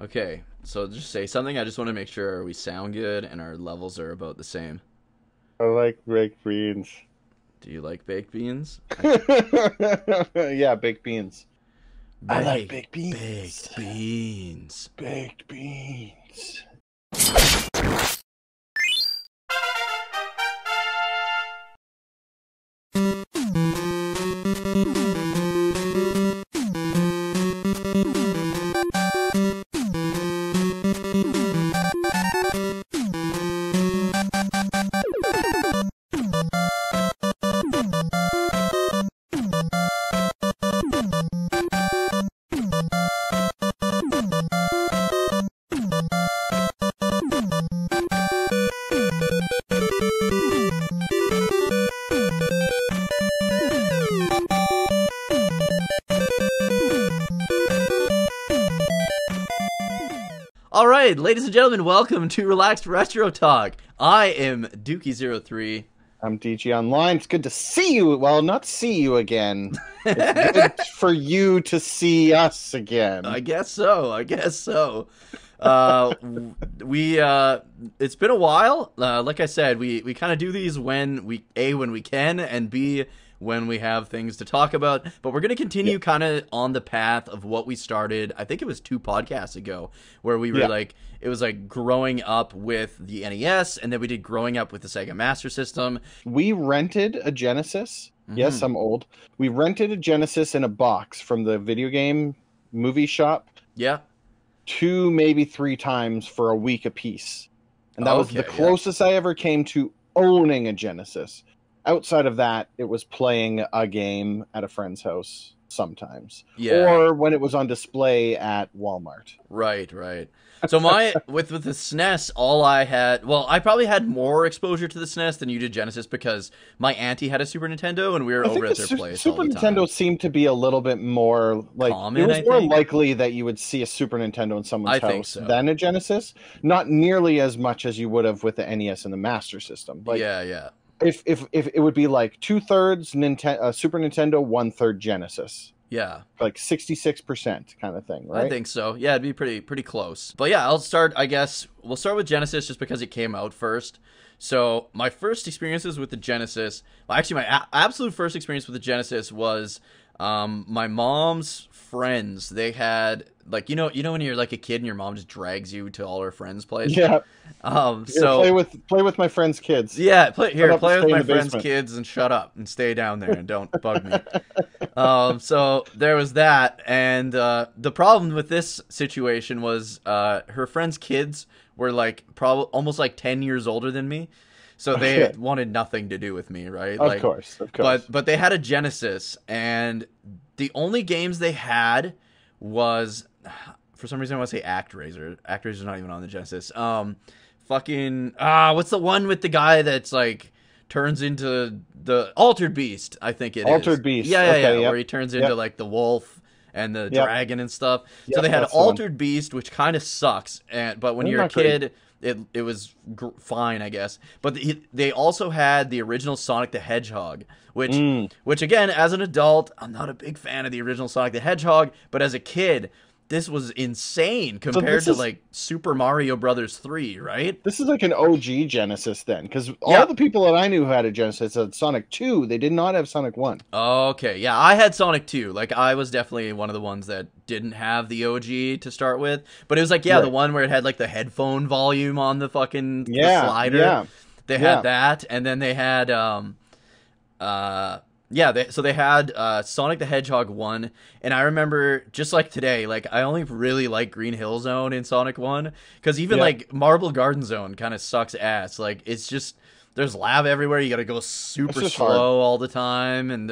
Okay, so just say something. I just want to make sure we sound good and our levels are about the same. I like baked beans. Do you like baked beans? Yeah, baked beans. I like Baked, baked beans. baked beans. Baked beans. All right, ladies and gentlemen, welcome to Relaxed Retro Talk. I am Dukey03. I'm DGonline. It's good to see you. Well, not see you again. It's good for you to see us again. I guess so. It's been a while. Like I said, we kind of do these when we can, and B, when we have things to talk about. But we're going to continue kind of on the path of what we started, I think it was 2 podcasts ago, where we were like, it was like growing up with the NES, and then we did growing up with the Sega Master System. We rented a Genesis. Yes, I'm old. We rented a Genesis in a box from the video game movie shop. Yeah. 2, maybe 3 times for a week apiece. And that was the closest I ever came to owning a Genesis. Outside of that, it was playing a game at a friend's house sometimes. Yeah. Or when it was on display at Walmart. Right. So with the SNES, all I had, well, I probably had more exposure to the SNES than you did Genesis, because my auntie had a Super Nintendo and we were over at their place Super all the time. Nintendo seemed to be a little bit more like common, it was I more think. likely that you would see a Super Nintendo in someone's house than a Genesis. Not nearly as much as you would have with the NES and the Master System. Like, yeah. If it would be like 2/3 Super Nintendo, 1/3 Genesis. Yeah. Like 66% kind of thing, right? I think so. Yeah, it'd be pretty close. But yeah, I guess we'll start with Genesis just because it came out first. So my first experiences with the Genesis, well, actually my absolute first experience with the Genesis was my mom's friends. They had, like, you know when you're like a kid and your mom just drags you to all her friends' place? Yeah. So play with my friends' kids. Yeah, play with my friends' basement. kids and shut up and stay down there and don't bug me. So there was that, and the problem with this situation was her friends' kids were like probably almost like 10 years older than me. So they wanted nothing to do with me, right? Of course. But they had a Genesis, and the only games they had was, for some reason I want to say ActRaiser. ActRaiser's not even on the Genesis. What's the one with the guy that's like turns into the Altered Beast? I think it is. Altered Beast. Yeah. Where he turns into like the wolf and the dragon and stuff. So they had Altered Beast, which kind of sucks. But when you're a kid, it was fine, I guess. But they also had the original Sonic the Hedgehog, which again, as an adult, I'm not a big fan of the original Sonic the Hedgehog. But as a kid, this was insane compared to like Super Mario Brothers 3, right? This is like an OG Genesis then, because all the people that I knew who had a Genesis had Sonic 2. They did not have Sonic 1. Okay, yeah, I had Sonic 2. Like, I was definitely one of the ones that didn't have the OG to start with. But it was like, the one where it had like the headphone volume on the fucking slider. Yeah. They had that, and then they had they had Sonic the Hedgehog 1, and I remember, just like today, like, I only really like Green Hill Zone in Sonic 1, because even, like, Marble Garden Zone kind of sucks ass. Like, it's just, there's lava everywhere, you gotta go super slow all the time, and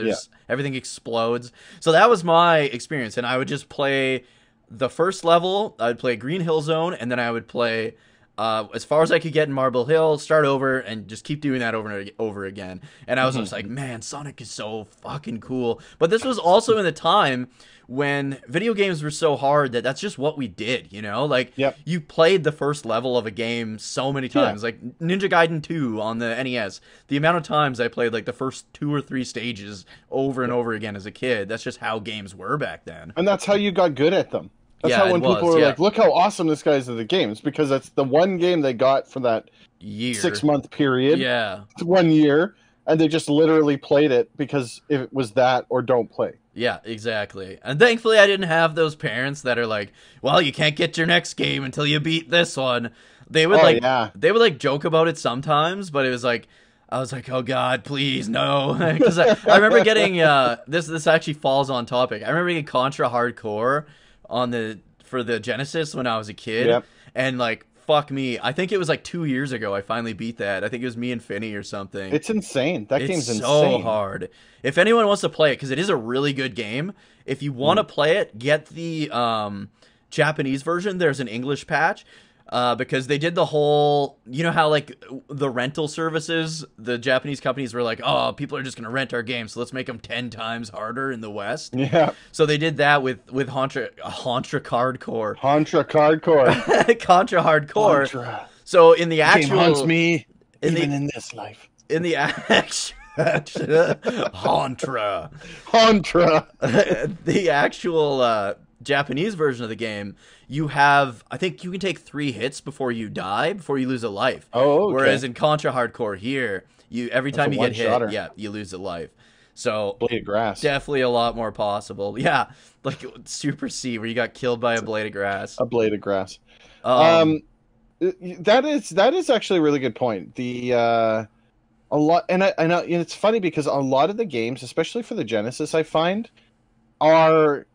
everything explodes. So that was my experience, and I would just play the first level, I'd play Green Hill Zone, and then I would play as far as I could get in Marble Hill, start over, and just keep doing that over and over again. And I was just like, man, Sonic is so fucking cool. But this was also in the time when video games were so hard that that's just what we did, you know? Like, you played the first level of a game so many times. Like, Ninja Gaiden 2 on the NES. The amount of times I played, like, the first 2 or 3 stages over and over again as a kid, that's just how games were back then. And that's how you got good at them. That's how when people were like, look how awesome this guy is at the games, because that's the one game they got for that year, 6-month period. Yeah. 1 year. And they just literally played it because it was that or don't play. Yeah, exactly. And thankfully I didn't have those parents that are like, well, you can't get your next game until you beat this one. They would they would like joke about it sometimes, but it was like, I was like, oh God, please, no. Because I remember getting, this actually falls on topic. I remember getting Contra Hardcore for the Genesis when I was a kid. Yep. And like, fuck me. I think it was like 2 years ago I finally beat that. I think it was me and Finney or something. It's insane. That game's insane. It's so hard. If anyone wants to play it, because it is a really good game, if you want to play it, get the Japanese version. There's an English patch. Because they did the whole, you know how like the rental services, the Japanese companies were like, oh, people are just going to rent our games, so let's make them 10 times harder in the West. Yeah. So they did that with Contra Hardcore. Contra Hardcore. Contra Hardcore. Contra. So in the actual... Game haunts me even in this life. In the actual... Contra. The actual Japanese version of the game, you have, I think you can take 3 hits before you die, before you lose a life. Oh, okay. Whereas in Contra Hardcore here, every time you get hit, yeah, you lose a life. So blade of grass. Definitely a lot more possible. Yeah, like Super C, where you got killed by a blade of grass. A blade of grass. That is actually a really good point. A lot, and I know it's funny because a lot of the games, especially for the Genesis, I find are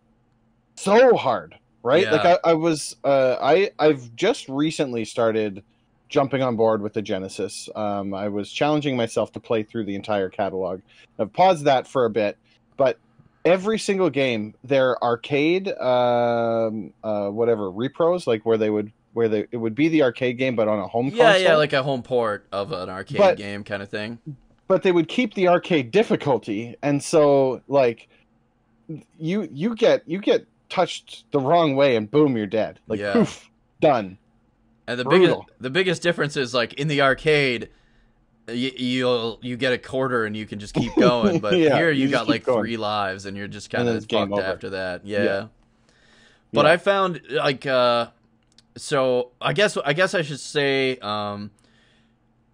so hard. Right? Yeah. Like I've just recently started jumping on board with the Genesis. I was challenging myself to play through the entire catalog. I've paused that for a bit, but every single game, their arcade, repros, like it would be the arcade game, but on a home console. Yeah, like a home port of an arcade game kind of thing. But they would keep the arcade difficulty, and so like you get touched the wrong way and boom, you're dead. Like poof, done. And the biggest difference is like in the arcade, you get a quarter and you can just keep going, but here you got like 3 lives and you're just kind of fucked after that. Yeah. But I found like so I guess I should say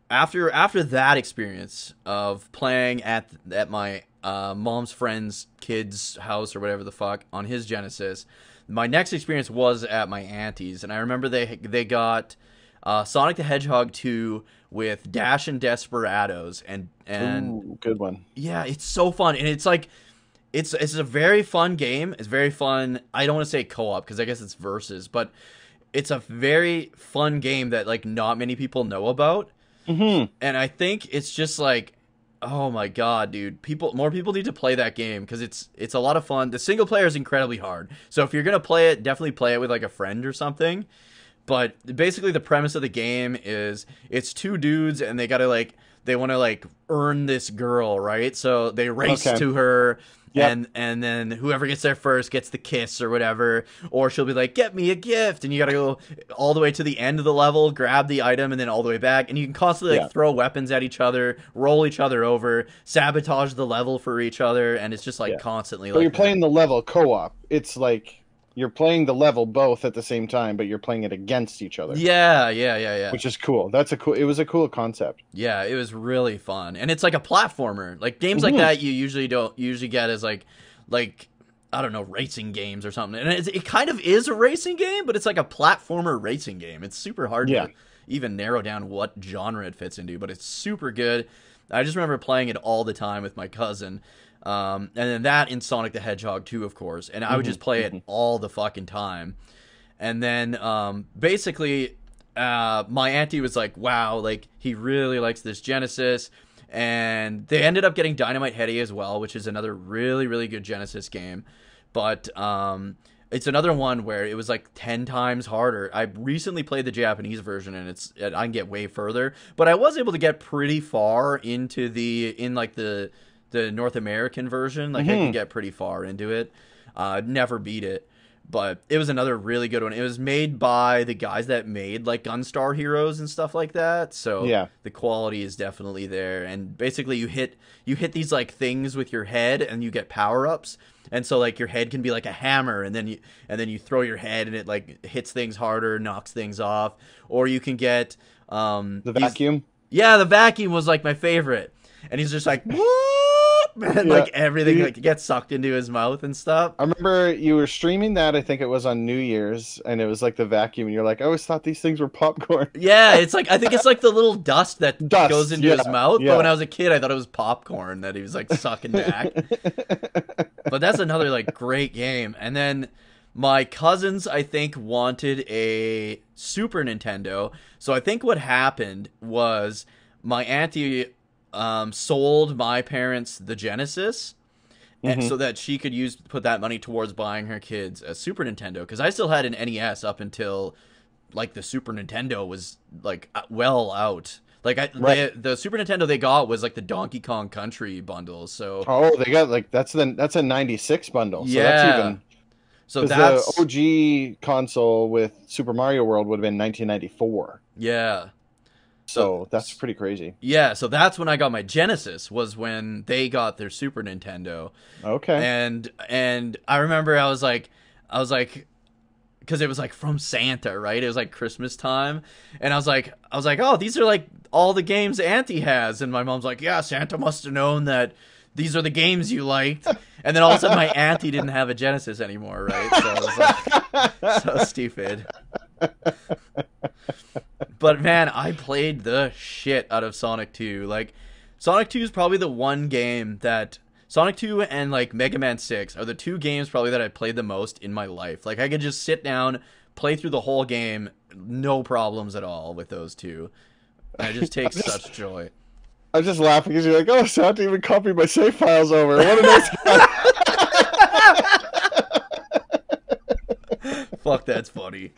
after that experience of playing at my mom's friend's kid's house or whatever the fuck on his Genesis, my next experience was at my auntie's, and I remember they got Sonic the Hedgehog 2 with Dash and Desperados, and ooh, good one. Yeah, it's so fun, and it's like it's a very fun game. It's very fun. I don't want to say co-op because I guess it's versus, but it's a very fun game that like not many people know about. Mm-hmm. And I think it's just like, oh my god, dude! More people need to play that game because it's a lot of fun. The single player is incredibly hard, so if you're gonna play it, definitely play it with like a friend or something. But basically, the premise of the game is it's 2 dudes and they want to earn this girl, right? So they race to her. Yep. And then whoever gets there first gets the kiss or whatever, or she'll be like, get me a gift, and you gotta go all the way to the end of the level, grab the item, and then all the way back, and you can constantly throw weapons at each other, roll each other over, sabotage the level for each other, and it's just constantly. But you're playing the level co-op. It's like you're playing the level both at the same time, but you're playing it against each other. Yeah. Which is cool. It was a cool concept. Yeah, it was really fun. And it's like a platformer. Like games like that you usually don't get as like I don't know, racing games or something. And it kind of is a racing game, but it's like a platformer racing game. It's super hard to even narrow down what genre it fits into, but it's super good. I just remember playing it all the time with my cousin. And then that in Sonic the Hedgehog 2, of course, and I would just play it all the fucking time. And then basically my auntie was like, wow, like he really likes this Genesis, and they ended up getting Dynamite Headdy as well, which is another really, really good Genesis game. But it's another one where it was like 10 times harder. I recently played the Japanese version, and I can get way further, but I was able to get pretty far into the North American version. Like I could get pretty far into it. Never beat it. But it was another really good one. It was made by the guys that made like Gunstar Heroes and stuff like that. So Yeah. the quality is definitely there. And basically you hit these like things with your head and you get power-ups. And so like your head can be like a hammer, and then you throw your head and it like hits things harder, knocks things off. Or you can get the vacuum. Yeah, the vacuum was like my favorite. And he's just like whoop, and like everything like gets sucked into his mouth and stuff. I remember you were streaming that, I think it was on New Year's, and it was like the vacuum, and you're like, I always thought these things were popcorn. Yeah, it's like, I think it's like the little dust that goes into his mouth, but when I was a kid I thought it was popcorn that he was like sucking back. But that's another like great game. And then my cousins, I think, wanted a Super Nintendo, so I think what happened was my auntie sold my parents the Genesis, and so that she could put that money towards buying her kids a Super Nintendo, because I still had an NES up until like the Super Nintendo was like well out. Like the Super Nintendo they got was like the Donkey Kong Country bundle. So they got like that's a 96 bundle. So yeah, that's even. So that's the OG console with Super Mario World would have been 1994. Yeah. So that's pretty crazy. Yeah, so that's when I got my Genesis, was when they got their Super Nintendo. Okay. And I remember I was like, because it was like from Santa, right? It was like Christmas time, and I was like, oh, these are like all the games Auntie has, and my mom's like, yeah, Santa must have known that these are the games you liked. And then all of a sudden my auntie didn't have a Genesis anymore, right? So I was like, so stupid. But man, I played the shit out of Sonic 2. Like, Sonic 2 is probably the one game that... Sonic 2 and, like, Mega Man 6 are the two games probably that I played the most in my life. Like, I could just sit down, play through the whole game, no problems at all with those two. And I just take such joy. I'm just laughing because you're like, oh, so I have to even copy my save files over. What a nice guy. Fuck, that's funny.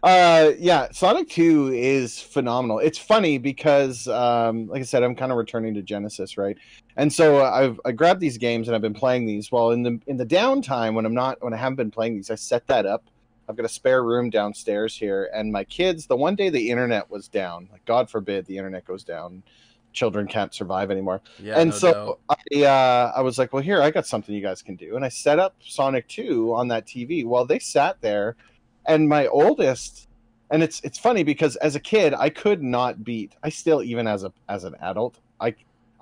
Yeah, Sonic 2 is phenomenal. It's funny because, like I said, I'm kind of returning to Genesis, right? And so I grabbed these games and I've been playing these. Well, in the downtime when I haven't been playing these, I set that up. I've got a spare room downstairs here, and my kids, the one day the internet was down, like God forbid the internet goes down, children can't survive anymore. Yeah, and no so I was like, well, here, I got something you guys can do. And I set up Sonic 2 on that TV. Well, they sat there, and my oldest, and it's funny because as a kid, I could not beat, I still, even as an adult,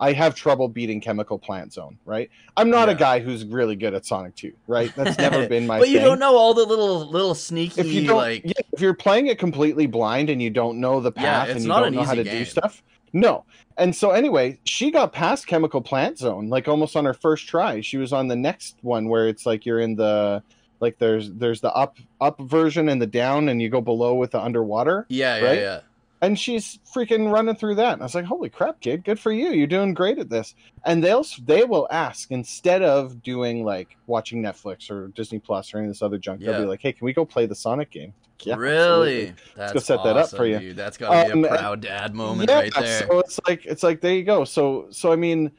I have trouble beating Chemical Plant Zone, right? I'm not a guy who's really good at Sonic 2, right? That's never been my but thing. you don't know all the little sneaky, if you're playing it completely blind and you don't know the path and you don't know how to do stuff. No. And so anyway, she got past Chemical Plant Zone, like almost on her first try. She was on the next one where it's like you're in the, like there's the up version and the down, and you go below with the underwater. Yeah. And she's freaking running through that. And I was like, holy crap, kid, good for you. You're doing great at this. And they will ask, instead of doing like watching Netflix or Disney Plus or any of this other junk, they'll be like, hey, can we go play the Sonic game? Yeah, really? Let's go set that up for you. Dude. That's gotta be a proud dad moment right there. So it's like there you go. So I mean,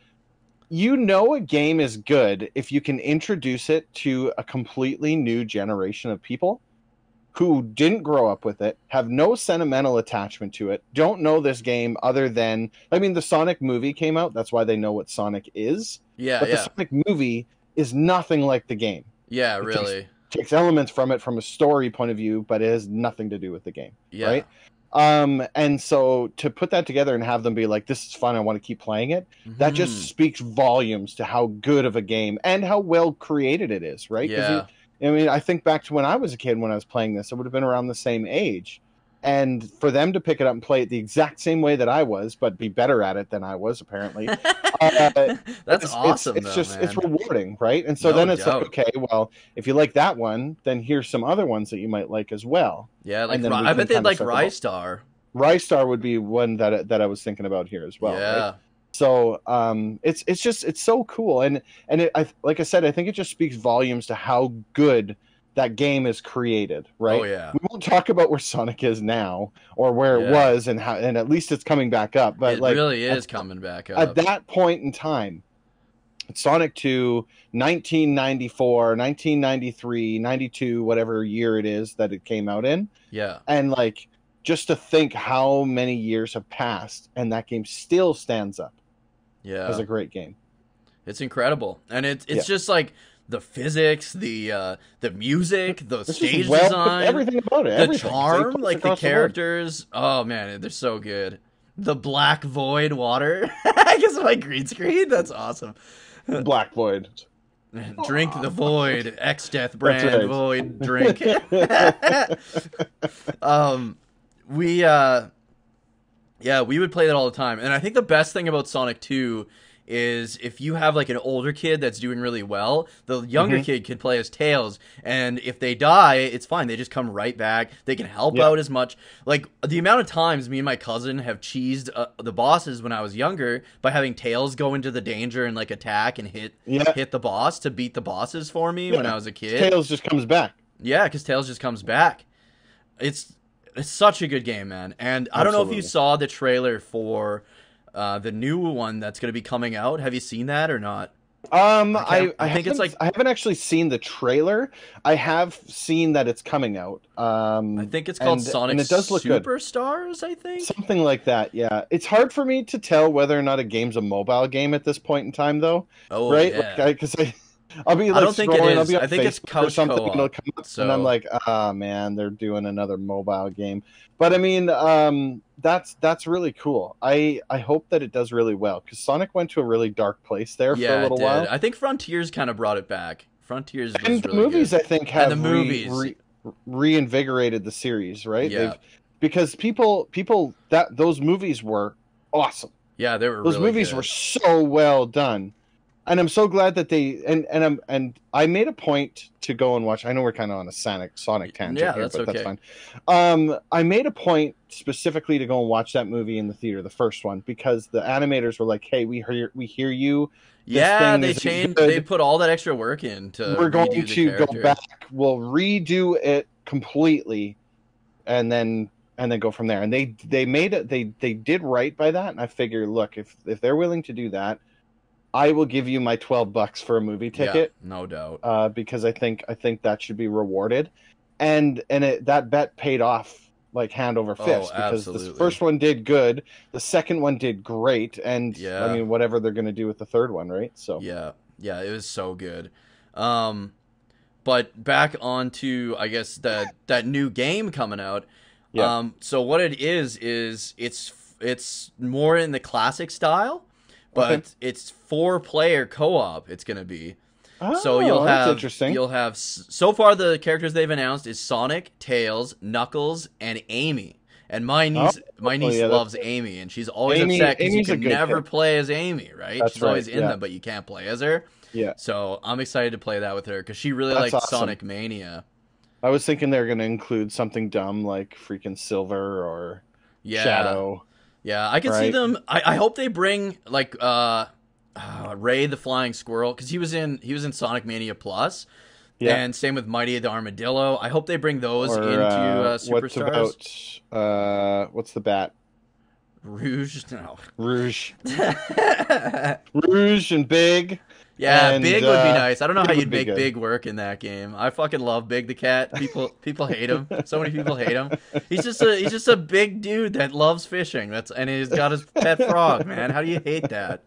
you know, a game is good if you can introduce it to a completely new generation of people who didn't grow up with it, have no sentimental attachment to it, don't know this game other than, I mean, the Sonic movie came out. That's why they know what Sonic is. Yeah, but the Sonic movie is nothing like the game. Yeah, really. Takes elements from it from a story point of view, but it has nothing to do with the game. Yeah. Right? And so to put that together and have them be like, this is fun, I want to keep playing it, that just speaks volumes to how good of a game and how well created it is, right? Yeah. I mean, I think back to when I was a kid, when I was playing this, it would have been around the same age. And for them to pick it up and play it the exact same way that I was, but be better at it than I was, apparently. That's awesome. It's rewarding, right? And so then it's like, okay, well, if you like that one, then here's some other ones that you might like as well. Yeah, like I bet they'd like Rystar. Rystar would be one that I was thinking about here as well. Yeah. Right? So it's so cool, and like I said, I think it just speaks volumes to how good that game is created, right? Oh yeah. We won't talk about where Sonic is now or where it was, and how, and at least it's coming back up. But it really is coming back up. At that point in time, Sonic 2, 1994, 1993, 92, whatever year it is that it came out in. Yeah. And like, just to think how many years have passed and that game still stands up. Yeah. As a great game. It's incredible. And it's just like the physics, the music, the stage design, everything about it. The charm, like the characters. Oh man, they're so good. The black void water. I guess my green screen. That's awesome. Black void. Drink the void. X-Death brand void drink. We would play that all the time. And I think the best thing about Sonic 2 is if you have like an older kid that's doing really well, the younger kid can play as Tails, and if they die, it's fine. They just come right back. They can help out as much. Like the amount of times me and my cousin have cheesed the bosses when I was younger by having Tails go into the danger and like attack and hit the boss to beat the bosses for me when I was a kid. Tails just comes back. Yeah, because Tails just comes back. It's such a good game, man. And I don't know if you saw the trailer for the new one that's going to be coming out. Have you seen that or not? I think it's like I haven't actually seen the trailer. I have seen that it's coming out. I think it's called Sonic and it does look Superstars, I think. Something like that, yeah. It's hard for me to tell whether or not a game's a mobile game at this point in time, though. Oh, right? yeah. Because I'll be like, I don't think it is. I'll be on I think Facebook it's couch or something, co-op, and it'll come up, so... and I'm like, man, they're doing another mobile game. But I mean, that's really cool. I hope that it does really well, because Sonic went to a really dark place there for a little while. I think Frontiers kind of brought it back. Frontiers was and the really movies, good. I think, have reinvigorated the series, right? Yeah. Because those movies were awesome. Yeah, they were. Those really movies good. were so well done. And I'm so glad that they and I made a point to go and watch. I know we're kind of on a Sonic tangent here, but that's fine. I made a point specifically to go and watch that movie in the theater, the first one, because the animators were like, "Hey, we hear you." Yeah, they changed. They put all that extra work in to. We're going to go back. We'll redo it completely, and then go from there. And they made it. They did right by that. And I figure, look, if they're willing to do that, I will give you my $12 for a movie ticket. Yeah, no doubt. Because I think that should be rewarded, and that bet paid off like hand over fist, because the first one did good, the second one did great, and I mean whatever they're gonna do with the third one, right? So yeah, it was so good. But back onto I guess that new game coming out. Yeah. So what it is it's more in the classic style. But it's 4-player co-op. It's gonna be. So you'll have so far the characters they've announced is Sonic, Tails, Knuckles, and Amy. And my niece loves Amy, and she's always upset because you can never play as Amy, right? She's always in them, but you can't play as her. Yeah. So I'm excited to play that with her because she really likes Sonic Mania. I was thinking they're gonna include something dumb like freaking Silver or Shadow. Yeah, I can see them. I hope they bring like Ray the Flying Squirrel, because he was in Sonic Mania Plus, and same with Mighty the Armadillo. I hope they bring those into Superstars. What about what's the bat? Rouge? No. Rouge. Rouge and Big. Yeah, and Big would be nice. I don't know how you'd make Big work in that game. I fucking love Big the cat. People hate him. So many people hate him. He's just a big dude that loves fishing. And he's got his pet frog, man. How do you hate that?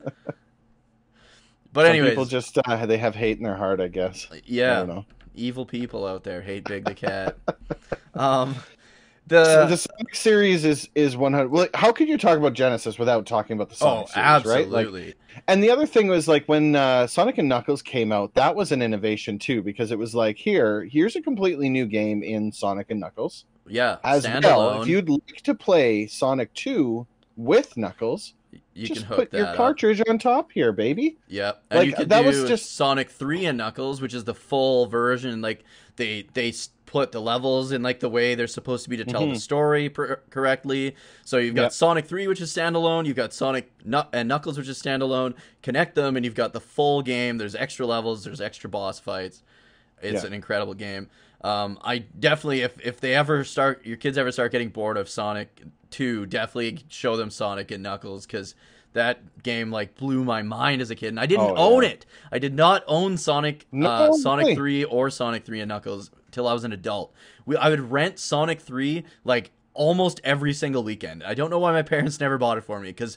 But anyways, people just they have hate in their heart, I guess. Yeah. I don't know. Evil people out there hate Big the cat. The Sonic series is 100. Well, how could you talk about Genesis without talking about the Sonic series, absolutely. Right? And the other thing was like when Sonic and Knuckles came out, that was an innovation too, because it was like here's a completely new game in Sonic and Knuckles. Yeah, as standalone. well. If you'd like to play Sonic 2 with Knuckles, you just can hook put your cartridge on top here, baby. Yep, and you could do Sonic 3 and Knuckles, which is the full version. Like they put the levels in like the way they're supposed to be to tell the story correctly. So you've got Sonic 3, which is standalone. You've got Sonic and Knuckles, which is standalone. Connect them, and you've got the full game. There's extra levels. There's extra boss fights. It's an incredible game. I definitely, if your kids ever start getting bored of Sonic 2, definitely show them Sonic and Knuckles, because that game like blew my mind as a kid, and I didn't Oh, own yeah. it. I did not own Sonic No Sonic way. 3 or Sonic 3 and Knuckles till I was an adult. I would rent Sonic 3 like almost every single weekend. I don't know why my parents never bought it for me, because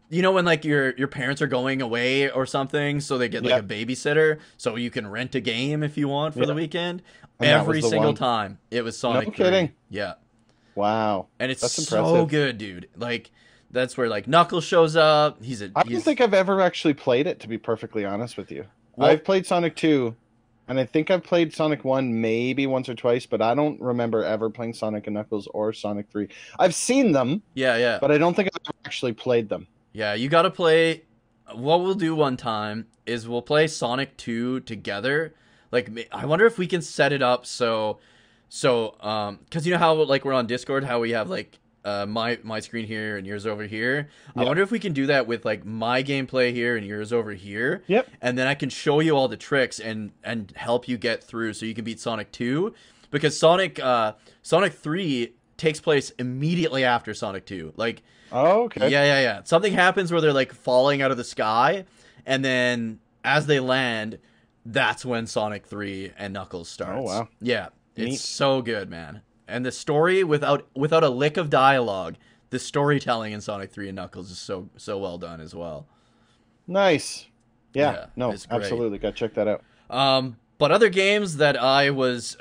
you know when like your parents are going away or something, so they get like Yep. a babysitter, so you can rent a game if you want for the Yep. weekend. And that Every was the single one. time it was Sonic 3. kidding. Yeah. Wow. And it's That's so impressive. good, dude. Like that's where like Knuckles shows up. I don't think I've ever actually played it, to be perfectly honest with you. Well- I've played Sonic 2, and I think I've played Sonic 1 maybe once or twice, but I don't remember ever playing Sonic and Knuckles or Sonic 3. I've seen them, yeah. but I don't think I've ever actually played them. Yeah, you got to play. What we'll do one time is we'll play Sonic 2 together. Like I wonder if we can set it up so cuz you know how like we're on Discord, how we have like my screen here and yours over here. I Yep. wonder if we can do that with like my gameplay here and yours over here. Yep. And then I can show you all the tricks and help you get through so you can beat Sonic 2, because Sonic 3 takes place immediately after Sonic 2. Like Oh, okay. yeah. Something happens where they're like falling out of the sky, and then as they land, that's when Sonic 3 and Knuckles starts. Oh, wow. Yeah. Neat. It's so good, man. And the story without a lick of dialogue, the storytelling in Sonic 3 and Knuckles is so well done as well. Nice. Yeah, Yeah, no, it's great. absolutely. Got to check that out. But other games that I was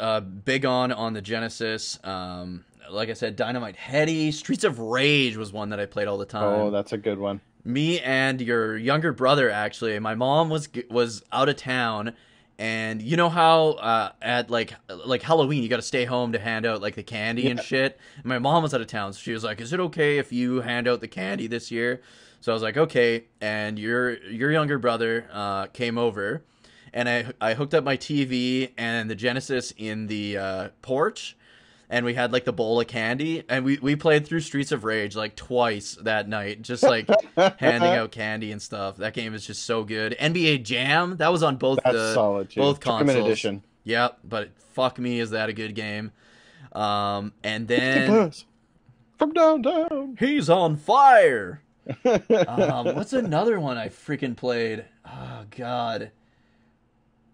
big on the Genesis, like I said, Dynamite Headdy, Streets of Rage was one that I played all the time. Oh, that's a good one. Me and your younger brother, actually, my mom was out of town, and you know how at like Halloween you got to stay home to hand out like the candy and shit. And my mom was out of town, so she was like, "Is it okay if you hand out the candy this year?" So I was like, "Okay." And your younger brother came over, and I hooked up my TV and the Genesis in the porch. And we had like the bowl of candy, and we played through Streets of Rage like twice that night, just like handing out candy and stuff. That game is just so good. NBA Jam, that was on both That's solid, too. both Tournament consoles. edition. Yep, but fuck me, is that a good game? And Hey, then Buzz, from downtown. he's on fire. What's another one I freaking played? Oh God.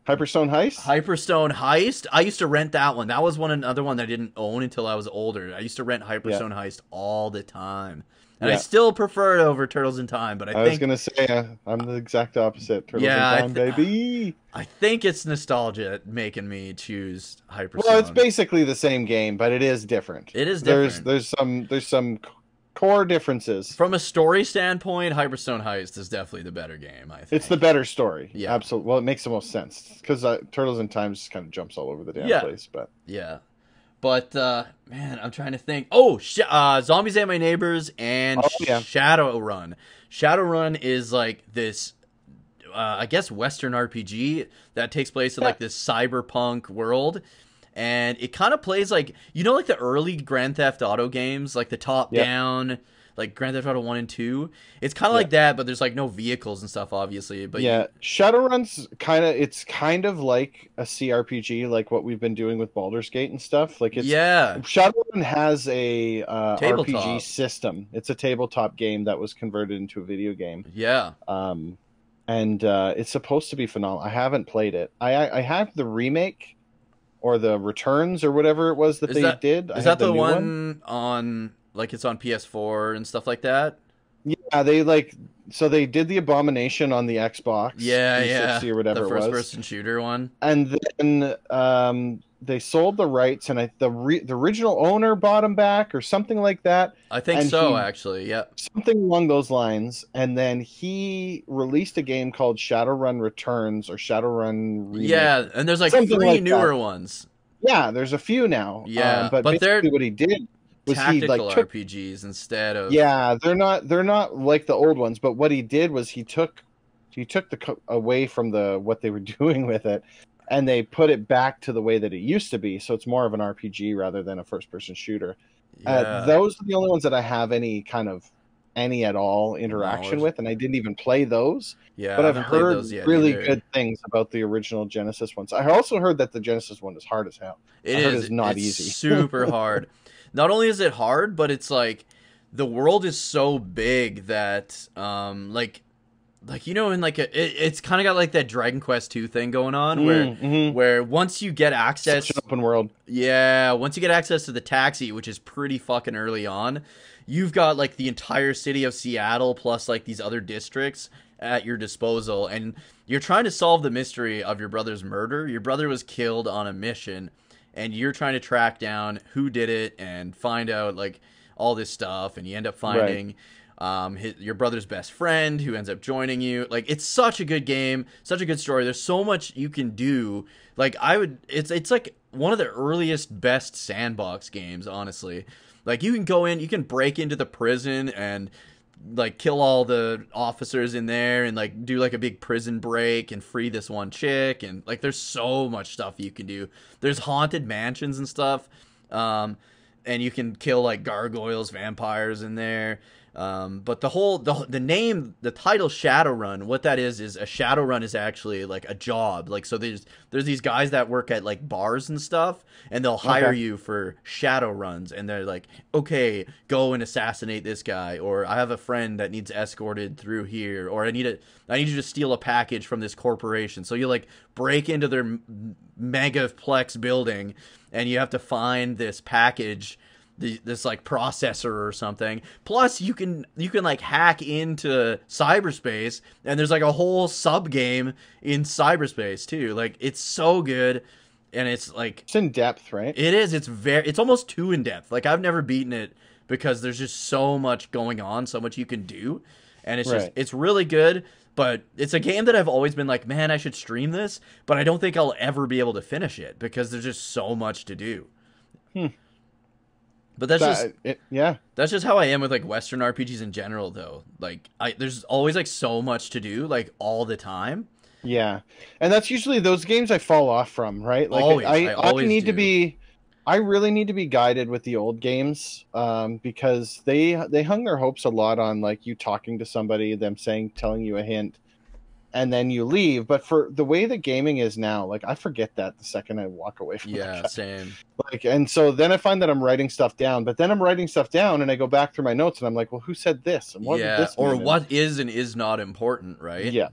Hyperstone Heist? Hyperstone Heist. I used to rent that one. That was another one that I didn't own until I was older. I used to rent Hyperstone Heist all the time, and I still prefer it over Turtles in Time. But I was think gonna say I'm the exact opposite. Turtles Yeah, in Time, baby. I think it's nostalgia making me choose Hyperstone. Well, it's basically the same game, but it is different. It is different. There's some core differences. From a story standpoint, Hyperstone Heist is definitely the better game. I think It's the better story. Yeah. Absolutely. Well, it makes the most sense because Turtles in Time just kind of jumps all over the damn place. But Yeah. But, man, I'm trying to think. Oh, Zombies Ate My Neighbors and Shadowrun. Shadowrun is like this, I guess, Western RPG that takes place in like this cyberpunk world. And it kind of plays like, you know, like the early Grand Theft Auto games, like the top-down, like Grand Theft Auto 1 and 2. It's kind of like that, but there's like no vehicles and stuff, obviously. But Shadowrun's kind of like a CRPG, like what we've been doing with Baldur's Gate and stuff. Like Shadowrun has a RPG system. It's a tabletop game that was converted into a video game. Yeah. And it's supposed to be phenomenal. I haven't played it. I have the remake or the Returns or whatever it was that they did. Is that the one on, like, it's on PS4 and stuff like that? Yeah, they did the Abomination on the Xbox. 360 or whatever it was. The first-person shooter one. And then they sold the rights, and the original owner bought them back or something like that. I think so, actually, yeah. Something along those lines. And then he released a game called Shadowrun Returns or Shadowrun Remake. Yeah, and there's like Something 3 like newer ones. Yeah, there's a few now. Yeah, but they're basically what he did was tactical he took RPGs instead of... Yeah, they're not like the old ones, but what he did was he took away from what they were doing with it, and they put it back to the way that it used to be, so it's more of an RPG rather than a first-person shooter. Yeah. Those are the only ones that I have any at all interaction with, and I didn't even play those. Yeah, but I I've haven't played heard those yet really either. good things about the original Genesis ones. I also heard that the Genesis one is hard as hell. It's not easy. super hard. Not only is it hard, but it's like the world is so big that you know, in like it's kind of got like that Dragon Quest 2 thing going on where once you get access, such an open world. Yeah, once you get access to the taxi, which is pretty fucking early on, you've got like the entire city of Seattle plus like these other districts at your disposal, and you're trying to solve the mystery of your brother's murder. Your brother was killed on a mission, and you're trying to track down who did it and find out like all this stuff, and you end up finding your brother's best friend who ends up joining you. Like, it's such a good game, such a good story. There's so much you can do. Like, it's like one of the earliest, best sandbox games, honestly. Like, you can go in, you can break into the prison and like kill all the officers in there and like do like a big prison break and free this one chick, and like there's so much stuff you can do. There's haunted mansions and stuff, and you can kill like gargoyles, vampires in there. But the title Shadowrun, what that is a Shadowrun is actually like a job. Like, so there's these guys that work at like bars and stuff, and they'll hire you for shadow runs, and they're like, okay, go and assassinate this guy, or I have a friend that needs escorted through here, or I need you to steal a package from this corporation. So you like break into their megaplex building, and you have to find this package, this like processor or something. Plus you can like hack into cyberspace, and there's like a whole sub game in cyberspace too. Like, it's so good, and it's like, it's in depth, right? It is. It's almost too in depth. Like, I've never beaten it because there's just so much going on, so much you can do, and it's just it's really good. But it's a game that I've always been like, man, I should stream this, but I don't think I'll ever be able to finish it because there's just so much to do. But that's just how I am with like Western RPGs in general, though. Like, there's always like so much to do, like all the time. Yeah, and that's usually those games I fall off from, right? Like, I really need to be guided with the old games, because they hung their hopes a lot on like you talking to somebody, them telling you a hint, and then you leave. But for the way the gaming is now, like, I forget that the second I walk away from same. Like, and so then I find that I'm writing stuff down, but then I'm writing stuff down and I go back through my notes and I'm like, well, who said this? And what did this mean? Or what is and is not important, right? Yeah.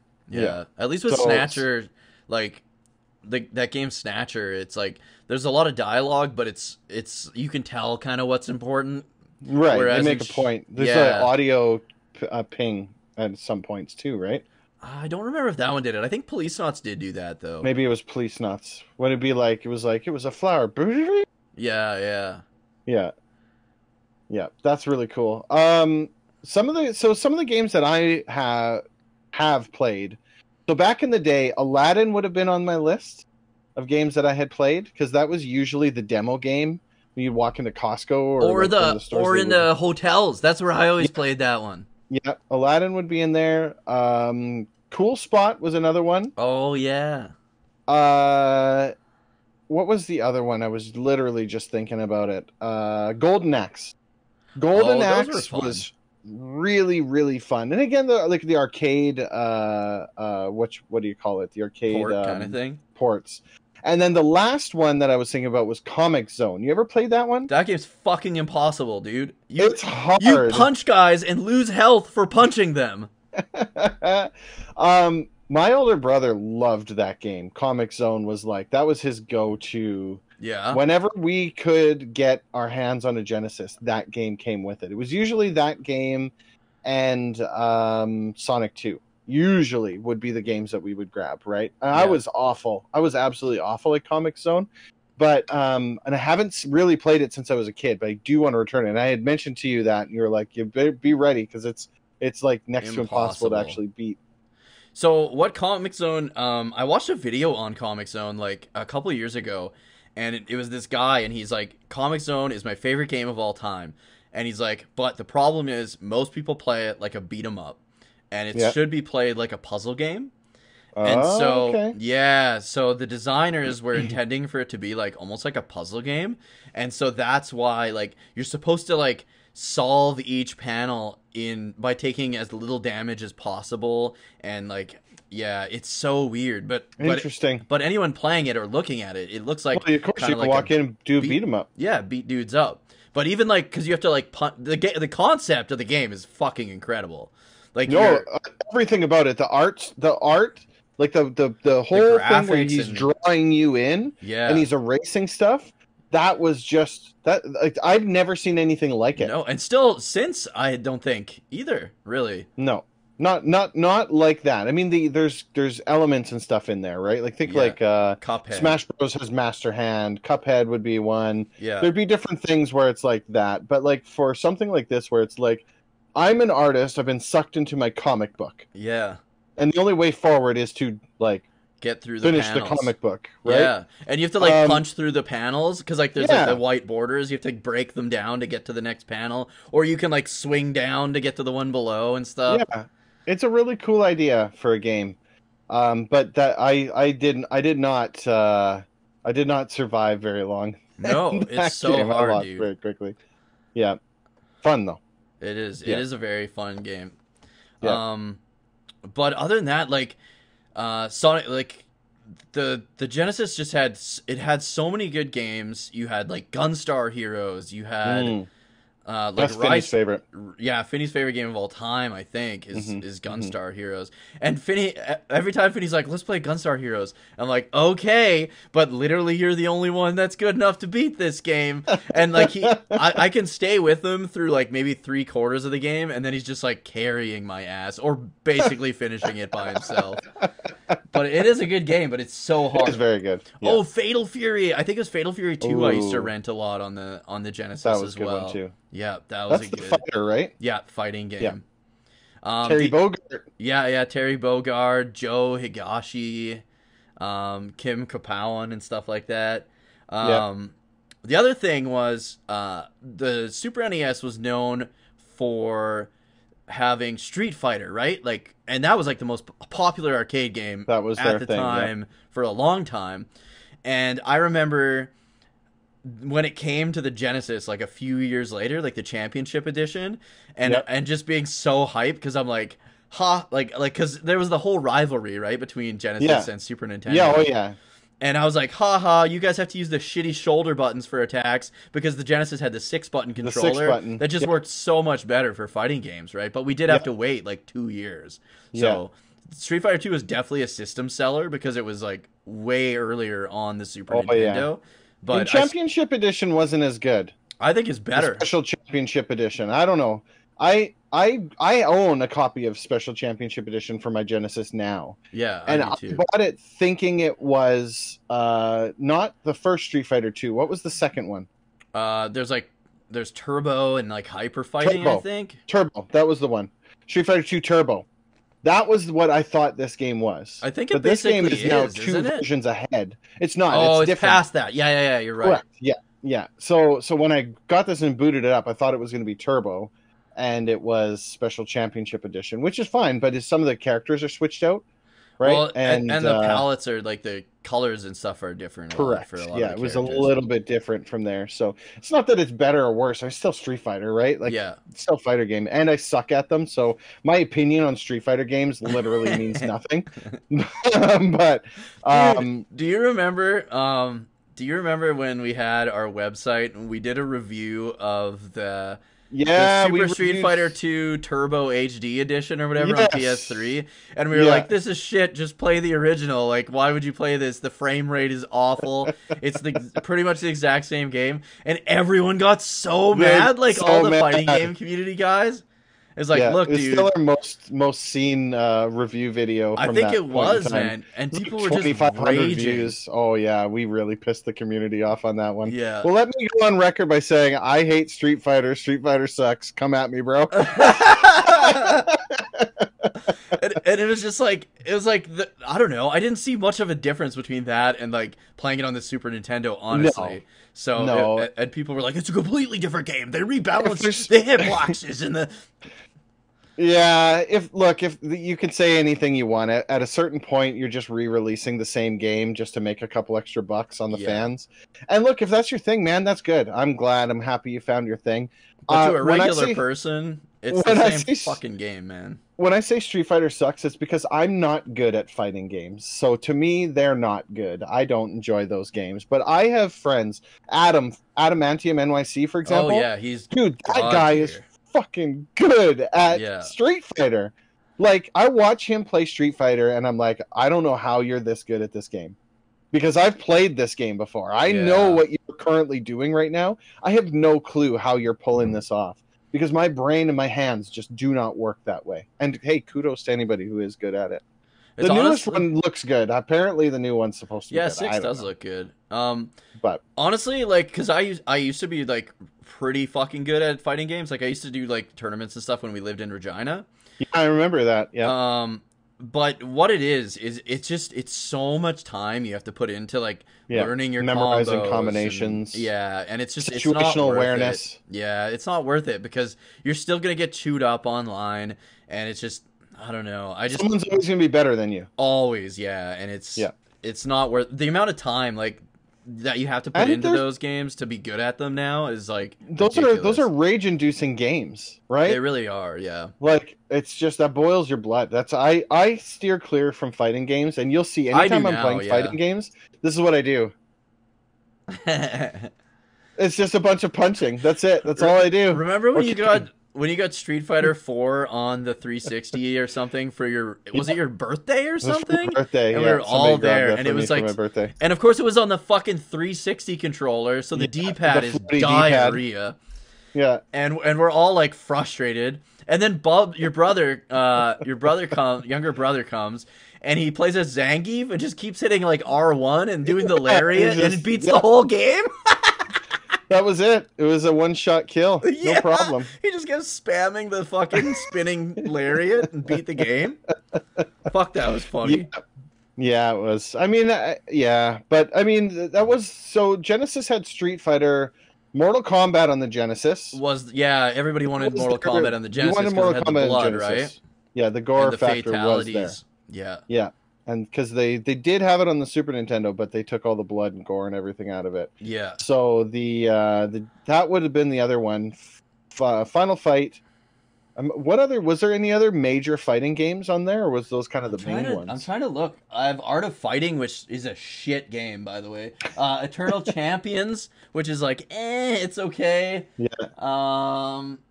At least with Snatcher, like that game Snatcher, it's like there's a lot of dialogue, but it's you can tell kind of what's important. Right. Whereas they make a point. There's an audio ping at some points too, right? I don't remember if that one did it. I think Police Knots did do that, though. Maybe it was Police Knots. Would it be like it was a flower? Yeah. That's really cool. Some of the games that I have played. So back in the day, Aladdin would have been on my list of games that I had played, because that was usually the demo game. You'd walk into Costco or in the hotels. That's where I always played that one. Yeah, Aladdin would be in there. Cool Spot was another one. Oh, yeah. What was the other one? I was literally just thinking about it. Golden Axe. Golden Axe was really, really fun. And again, the arcade, what do you call it? The arcade port kind of thing? Ports. And then the last one that I was thinking about was Comic Zone. You ever played that one? That game's fucking impossible, dude. It's hard. You punch guys and lose health for punching them. My older brother loved that game. Comic Zone was like, that was his go-to. Yeah. Whenever we could get our hands on a Genesis, that game came with it. It was usually that game and Sonic 2. Usually would be the games that we would grab, right? And I was awful. I was absolutely awful at Comic Zone. But and I haven't really played it since I was a kid, but I do want to return it. And I had mentioned to you that, and you were like, you better be ready, because it's like next to impossible to actually beat. So what Comic Zone, I watched a video on Comic Zone like a couple of years ago, and it was this guy, and he's like, Comic Zone is my favorite game of all time. And he's like, but the problem is most people play it like a beat 'em up, and it should be played like a puzzle game. And so, so the designers were intending for it to be like almost like a puzzle game. And so that's why, like, you're supposed to like solve each panel by taking as little damage as possible. And like, it's so weird, but interesting. But anyone playing it or looking at it, it looks like, of course, you can walk in and beat them up. Yeah, beat dudes up. But even like, because you have to like the concept of the game is fucking incredible. Like everything about it, the art, like the whole thing where he's drawing you in, and he's erasing stuff. That was just that. Like, I've never seen anything like it. No, and still since I don't think either really. No, not like that. I mean, there's elements and stuff in there, right? Like think like Cuphead. Smash Bros has Master Hand. Cuphead would be one. Yeah, there'd be different things where it's like that. But like for something like this, where it's like, I'm an artist. I've been sucked into my comic book. Yeah, and the only way forward is to like get through the finish panels. The comic book, right? Yeah, and you have to like punch through the panels because like there's like the white borders. You have to break them down to get to the next panel, or you can like swing down to get to the one below and stuff. Yeah, it's a really cool idea for a game, but that I did not survive very long. No, it's so hard, I lost dude. very quickly. Yeah, fun though. It is. It is a very fun game. Yeah. But other than that, like, Sonic, like, the Genesis just had so many good games. You had like Gunstar Heroes. You had like that's Finney's favorite. Yeah, Finney's favorite game of all time, I think, is Gunstar Heroes. And Finney, every time Finney's like, let's play Gunstar Heroes. I'm like, okay, but literally you're the only one that's good enough to beat this game. And like I can stay with him through like maybe 3/4 of the game, and then he's just like carrying my ass or basically finishing it by himself. But it is a good game, but it's so hard. It's very good. Yeah. Oh, Fatal Fury! I think it was Fatal Fury 2. I used to rent a lot on the Genesis that was as a good well. One too. Yeah, that was That's a good fighter, right? Yeah, fighting game. Yeah. Terry Bogard. Yeah, Terry Bogard, Joe Higashi, Kim Kapowan, and stuff like that. The other thing was the Super NES was known for having Street Fighter, right? Like, and that was like the most popular arcade game that was at the time for a long time. And I remember when it came to the Genesis, like a few years later, like the Championship Edition, and just being so hyped because I'm like, because there was the whole rivalry, right, between Genesis and Super Nintendo. Yeah, oh yeah. And I was like, haha, you guys have to use the shitty shoulder buttons for attacks because the Genesis had the 6-button controller that just worked so much better for fighting games, right? But we did have to wait like 2 years. So Street Fighter 2 was definitely a system seller because it was like way earlier on the Super Nintendo. But the Championship Edition wasn't as good. I think it's better. The Special Championship Edition. I don't know. I own a copy of Special Championship Edition for my Genesis now. Yeah, and I do too. bought it thinking it was not the first Street Fighter 2. What was the second one? There's Turbo and like Hyper Fighting, I think. Turbo, that was the one. Street Fighter 2 Turbo. That was what I thought this game was. I think it but this game is now isn't 2 versions ahead. It's not. Oh, it's different. past that. Yeah, you're right. Correct. Yeah. So when I got this and booted it up, I thought it was going to be Turbo, and it was Special Championship Edition, which is fine, but some of the characters are switched out, right? Well, and the palettes are like the colors and stuff are different. Correct. For a lot yeah, of it was a little bit different from there. So it's not that it's better or worse. It's still Street Fighter, right? Like, it's still a fighter game, and I suck at them. So my opinion on Street Fighter games literally means nothing. But Dude, do you remember? Do you remember when we had our website and we did a review of the Super Street Fighter 2 Turbo HD Edition or whatever on PS3, and we were like, "This is shit. Just play the original. Like, why would you play this? The frame rate is awful. It's pretty much the exact same game." And everyone got so mad, like all the fighting game community guys. It's like, look, it's dude. Still our most seen review video. From I think that it was, man, and people were just raging. Views. Oh yeah, we really pissed the community off on that one. Yeah. Well, let me go on record by saying I hate Street Fighter. Street Fighter sucks. Come at me, bro. And it was just like, I don't know. I didn't see much of a difference between that and like playing it on the Super Nintendo, honestly. And people were like, it's a completely different game. They rebalanced the hitboxes and the. Yeah, if you can say anything you want, at a certain point, you're just re-releasing the same game just to make a couple extra bucks on the fans. And look, if that's your thing, man, that's good. I'm glad. I'm happy you found your thing. But to a regular person, it's the same fucking game, man. when I say Street Fighter sucks, it's because I'm not good at fighting games. So to me, they're not good. I don't enjoy those games. But I have friends, Adamantium NYC, for example. Oh yeah, he's dude. That guy is fucking good at Street Fighter. Like, I watch him play Street Fighter, and I'm like, I don't know how you're this good at this game. Because I've played this game before. I know what you're currently doing right now. I have no clue how you're pulling this off. Because my brain and my hands just do not work that way. And hey, kudos to anybody who is good at it. The newest one looks good. Apparently, the new one's supposed to be good. 6 does look good. But honestly, like, because I used to be like pretty fucking good at fighting games. Like, I used to do like tournaments and stuff when we lived in Regina. Yeah, I remember that. Yeah. But what it is it's so much time you have to put into like learning your memorizing combinations. And it's just situational it's not awareness. Worth it. Yeah, it's not worth it because you're still gonna get chewed up online, and it's just I don't know. Someone's always gonna be better than you. Always, and it's not worth the amount of time like that you have to put into those games to be good at them now is like those are rage-inducing games, right? They really are, yeah. Like it's just that boils your blood. That's I steer clear from fighting games, and you'll see anytime I'm playing fighting games, this is what I do. It's just a bunch of punching. That's it. That's all I do. Remember when you got Street Fighter 4 on the 360 or something for your was it your birthday or something? It was for my birthday, and we were all there, and it was like my birthday. And of course it was on the fucking 360 controller, so the D-pad is diarrhea. Yeah. And we're all like frustrated. And then Bob, your younger brother comes, and he plays a Zangief and just keeps hitting like R1 and doing the lariat, and it beats the whole game. That was it. It was a one-shot kill. No problem. He just kept spamming the fucking spinning lariat and beat the game. Fuck, that was funny. Yeah, it was. I mean, but I mean, that was so. Genesis had Street Fighter, Mortal Kombat on the Genesis. Everybody wanted Mortal Kombat on the Genesis. You wanted Mortal Kombat on the Genesis, right? Yeah, the gore factor was there. Yeah. And because they did have it on the Super Nintendo, but they took all the blood and gore and everything out of it. Yeah. So that would have been the other one. Final Fight. Was there any other major fighting games on there, or was those kind of the main ones? I'm trying to look. I have Art of Fighting, which is a shit game, by the way. Eternal Champions, which is like, it's okay. Yeah.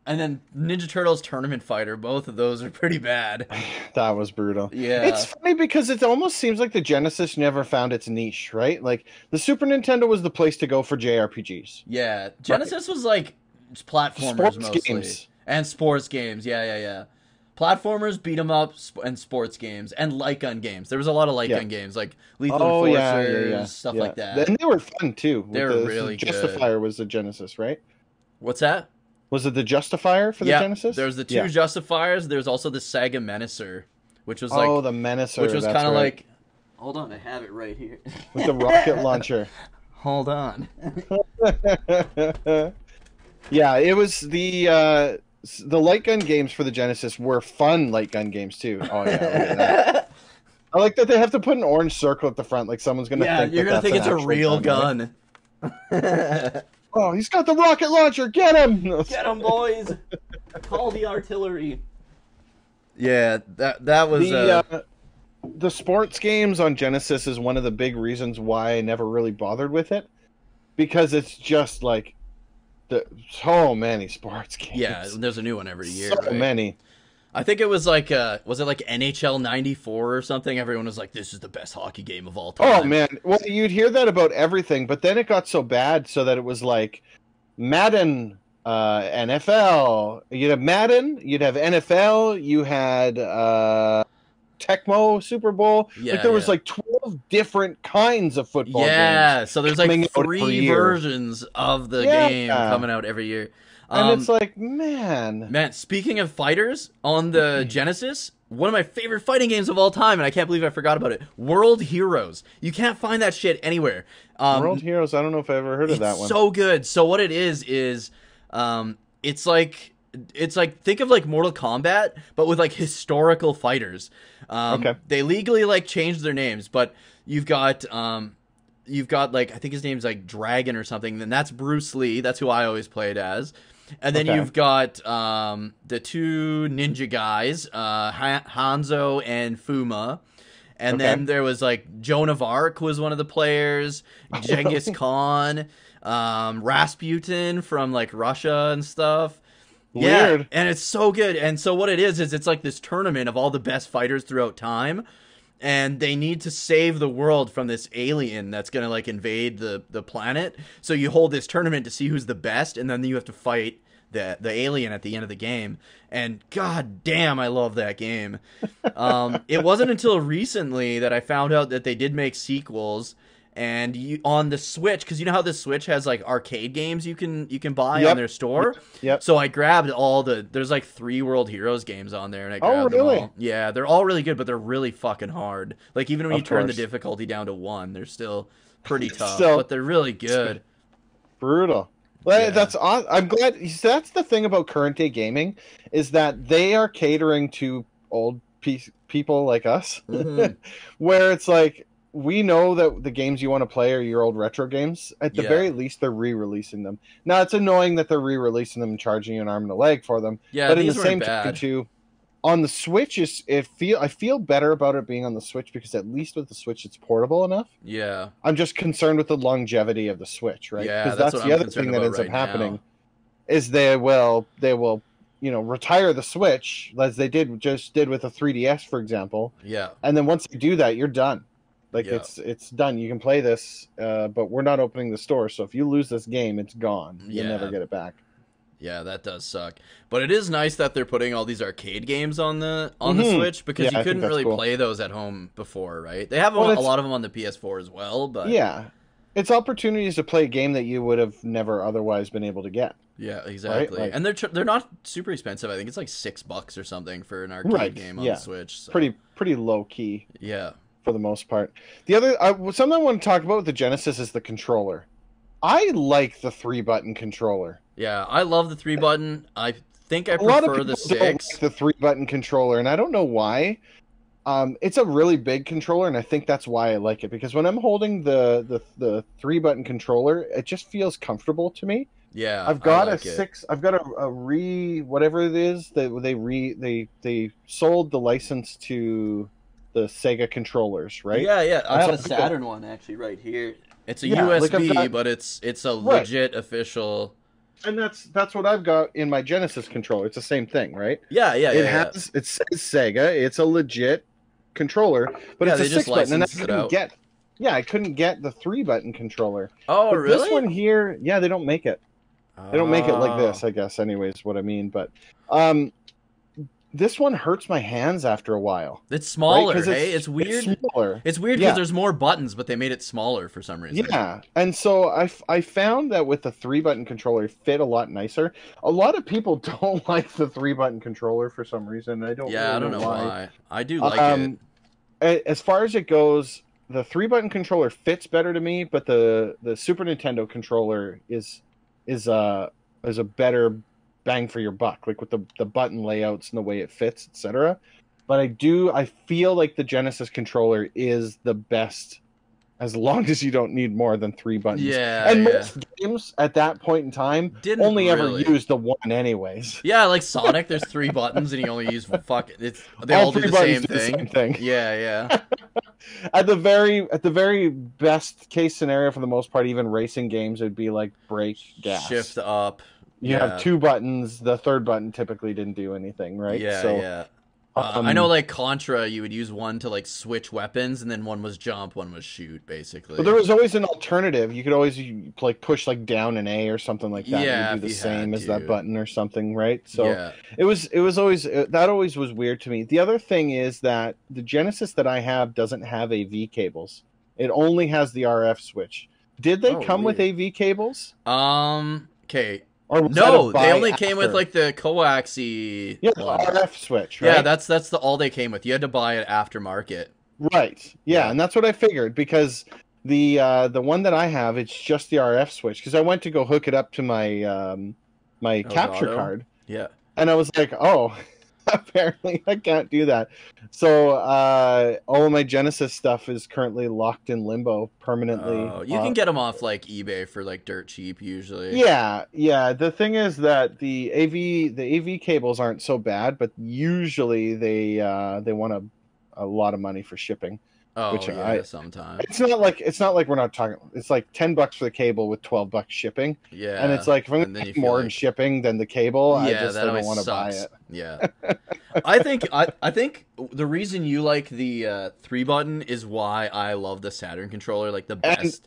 And then Ninja Turtles Tournament Fighter. Both of those are pretty bad. That was brutal. Yeah. It's funny because it almost seems like the Genesis never found its niche, right? Like, the Super Nintendo was the place to go for JRPGs. Yeah. Genesis was like platformers sports mostly. Games. And sports games, yeah. Platformers, beat 'em up, and sports games, and light gun games. There was a lot of light gun games, like Lethal Enforcers, stuff like that. And they were fun, too. They were really good. Justifier was the Genesis, right? What's that? Was it the Justifier for the Genesis? There's the two Justifiers. There's also the Sega Menacer, which was like... Oh, the Menacer, which was kind of like... Hold on, I have it right here. With the rocket launcher. Hold on. Yeah, it was the light gun games for the Genesis were fun light gun games too. Oh yeah, look at that. I like that they have to put an orange circle at the front, like someone's gonna think you're gonna think it's a real gun. Oh, he's got the rocket launcher! Get him! Get him, boys! Call the artillery. Yeah, that was the sports games on Genesis is one of the big reasons why I never really bothered with it, because it's just like. So many sports games. Yeah, there's a new one every year. So many. I think it was like, was it like NHL 94 or something? Everyone was like, this is the best hockey game of all time. Oh, man. Well, you'd hear that about everything, but then it got so bad so that it was like Madden, NFL. You'd have Madden, you'd have NFL, you had Tecmo Super Bowl. Yeah, there was like 12 different kinds of football games. Yeah, so there's like 3 versions of the game coming out every year. And it's like, man, speaking of fighters, on the Genesis, one of my favorite fighting games of all time, and I can't believe I forgot about it, World Heroes. You can't find that shit anywhere. World Heroes, I don't know if I've ever heard of that one. It's so good. So what it is it's like think of like Mortal Kombat, but with like historical fighters. They legally like changed their names, but you've got like, I think his name's like Dragon or something, and that's Bruce Lee. That's who I always played as. And then you've got the two ninja guys, Hanzo and Fuma. And then there was like Joan of Arc was one of the players, Genghis Khan, Rasputin from like Russia and stuff. Weird. Yeah, and it's so good. And so what it is it's like this tournament of all the best fighters throughout time. And they need to save the world from this alien that's going to like invade the planet. So you hold this tournament to see who's the best, and then you have to fight the alien at the end of the game. And god damn, I love that game. It wasn't until recently that I found out that they did make sequels. And on the Switch, because you know how the Switch has like arcade games you can buy on their store. Yep. So I grabbed there's like 3 World Heroes games on there, and I grabbed them all. Yeah, they're all really good, but they're really fucking hard. Like even when you turn the difficulty down to 1, they're still pretty tough, but they're really good. Brutal. Well, that's awesome. I'm glad. That's the thing about current day gaming, is that they are catering to old people like us, where it's like, we know that the games you want to play are your old retro games. At the very least, they're re-releasing them. Now, it's annoying that they're re-releasing them and charging you an arm and a leg for them. Yeah, but in the same time, too, on the Switch, I feel better about it being on the Switch, because at least with the Switch, it's portable enough. Yeah. I'm just concerned with the longevity of the Switch, right? Yeah, because that's the other thing that ends up happening, is they will retire the Switch, as they did with the 3DS, for example. Yeah. And then once you do that, you're done. Like it's done. You can play this, but we're not opening the store. So if you lose this game, it's gone. You'll never get it back. Yeah, that does suck. But it is nice that they're putting all these arcade games on the Switch, because you couldn't really play those at home before, right? They have a lot of them on the PS4 as well, but it's opportunities to play a game that you would have never otherwise been able to get. Yeah, exactly. Right? Like, and they're not super expensive. I think it's like $6 or something for an arcade game on the Switch. So. Pretty low key. Yeah. For the most part. The other something I want to talk about with the Genesis is the controller. I like the 3-button controller. Yeah, I love the 3-button. I think I prefer the 6. Don't like the 3-button controller, and I don't know why. It's a really big controller, and I think that's why I like it, because when I'm holding the 3-button controller, it just feels comfortable to me. Yeah, I've got I've got a whatever it is that they sold the license to the Sega controllers, right? Yeah. I have a Saturn one actually right here. It's a USB, but it's a legit official. And that's what I've got in my Genesis controller. It's the same thing, right? Yeah. It says Sega. It's a legit controller, but it's a 6-button, and I couldn't get the 3-button controller. Oh, but really? This one here, they don't make it. They don't make it like this, I guess. Anyways, what I mean, but this one hurts my hands after a while. It's smaller, right? It's weird. It's smaller. It's weird because there's more buttons, but they made it smaller for some reason. Yeah, and so I found that with the 3-button controller, it fit a lot nicer. A lot of people don't like the 3-button controller for some reason. I don't know why. I do like it. As far as it goes, the 3-button controller fits better to me, but the Super Nintendo controller is a better bang for your buck, like with the button layouts and the way it fits, etc. But I feel like the Genesis controller is the best, as long as you don't need more than 3 buttons. Most games at that point in time ever use the one anyways. Yeah, like Sonic, there's 3 buttons and you only use they all do the same thing. Yeah. At the very best case scenario, for the most part, even racing games, it'd be like brake, gas, shift up. You have 2 buttons. The 3rd button typically didn't do anything, right? I know, like Contra, you would use one to like switch weapons, and then one was jump, one was shoot, basically. But there was always an alternative. You could always like push like down an A or something like that. Yeah, and do the same as that button or something, right? So it was always that always was weird to me. The other thing is that the Genesis that I have doesn't have AV cables. It only has the RF switch. Did they come with AV cables? Okay. No, they only came with like the coaxy. Yeah, the RF switch. Right? Yeah, that's all they came with. You had to buy it aftermarket. Right. Yeah, and that's what I figured, because the one that I have, it's just the RF switch. Because I went to go hook it up to my my capture card. Yeah. And I was like, oh, Apparently, I can't do that. So all of my Genesis stuff is currently locked in limbo permanently. Oh, you can get them off like eBay for like dirt cheap usually. Yeah, yeah. The thing is that the AV cables aren't so bad, but usually they want a lot of money for shipping. Oh, which yeah, sometimes. It's not like we're not talking. It's like $10 for the cable with $12 shipping. Yeah, and it's like if I'm going to pay more in shipping than the cable, I just don't want to buy it. Yeah, I think the reason you like the 3-button is why I love the Saturn controller like the best.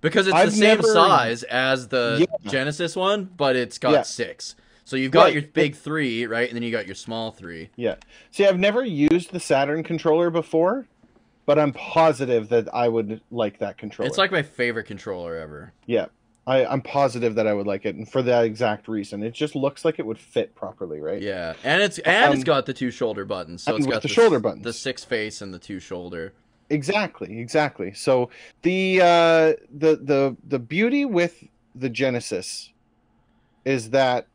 Because it's the same size as the Genesis one, but it's got 6. So you've got your big 3, right? And then you got your small 3. Yeah. See, I've never used the Saturn controller before, but I'm positive that I would like that controller. It's like my favorite controller ever. Yeah. I'm positive that I would like it, and for that exact reason. It just looks like it would fit properly, right? Yeah. And it's got the 2 shoulder buttons. So it's got the shoulder buttons. The 6 face and the 2 shoulder. Exactly. So the beauty with the Genesis is that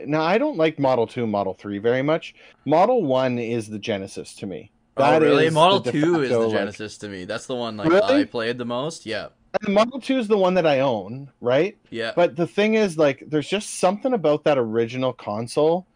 now I don't like Model 2 and Model 3 very much. Model 1 is the Genesis to me. That really? Model 2 is the Genesis to me. That's the one I played the most. Yeah. And Model 2 is the one that I own, right? Yeah. But the thing is, like, there's just something about that original console.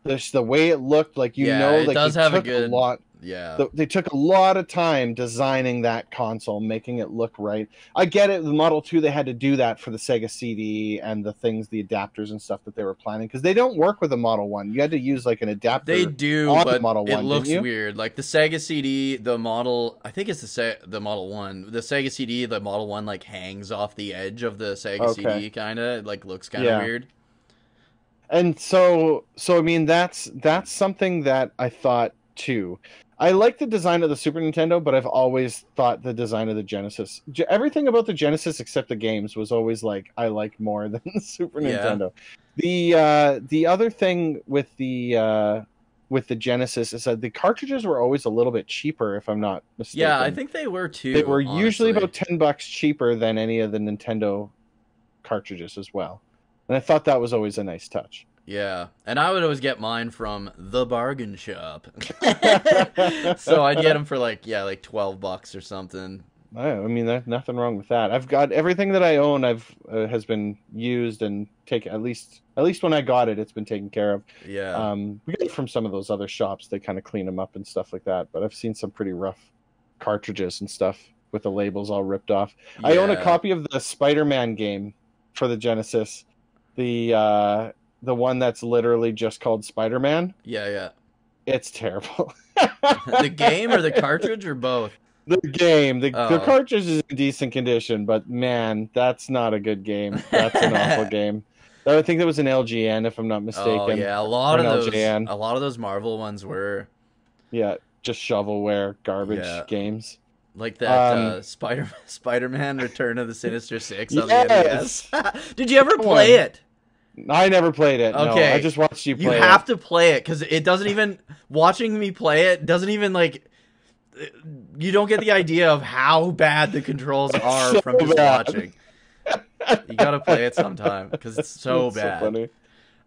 There's the way it looked, like, it does have a lot. Yeah. They took a lot of time designing that console, making it look right. I get it. The Model 2, they had to do that for the Sega CD and the adapters and stuff that they were planning, because they don't work with the Model 1. You had to use like an adapter. They do, but it looks weird. Like the Sega CD, the model, I think it's the Model 1. The Sega CD, the Model 1 like hangs off the edge of the Sega CD, kind of. It like looks kind of weird. And so I mean, that's something that I thought too. I like the design of the Super Nintendo, but I've always thought the design of the Genesis, everything about the Genesis except the games, was always like I like more than the Super Nintendo. The other thing with the Genesis is that the cartridges were always a little bit cheaper, if I'm not mistaken. Yeah, I think they were too. They were usually about $10 cheaper than any of the Nintendo cartridges as well, and I thought that was always a nice touch. Yeah, and I would always get mine from the bargain shop. So I'd get them for like $12 or something. I mean, there's nothing wrong with that. I've got everything that I own. Has been used and taken, at least when I got it, it's been taken care of. Yeah. We get it from some of those other shops. They kind of clean them up and stuff like that. But I've seen some pretty rough cartridges and stuff with the labels all ripped off. Yeah. I own a copy of the Spider-Man game for the Genesis. The one that's literally just called Spider-Man. Yeah. It's terrible. The game or the cartridge or both? The game. The cartridge is in decent condition, but man, that's not a good game. That's an awful game. I think that was an LGN, if I'm not mistaken. Oh yeah, a lot of those Marvel ones were. Yeah, just shovelware, garbage games. Like that Spider-Man Return of the Sinister Six on the NES. Did you ever play it? I never played it. Okay. No, I just watched you play it. You have to play it, because it doesn't even... Watching me play it doesn't even, like... You don't get the idea of how bad the controls are so from just watching. You gotta play it sometime, because it's so bad. So funny.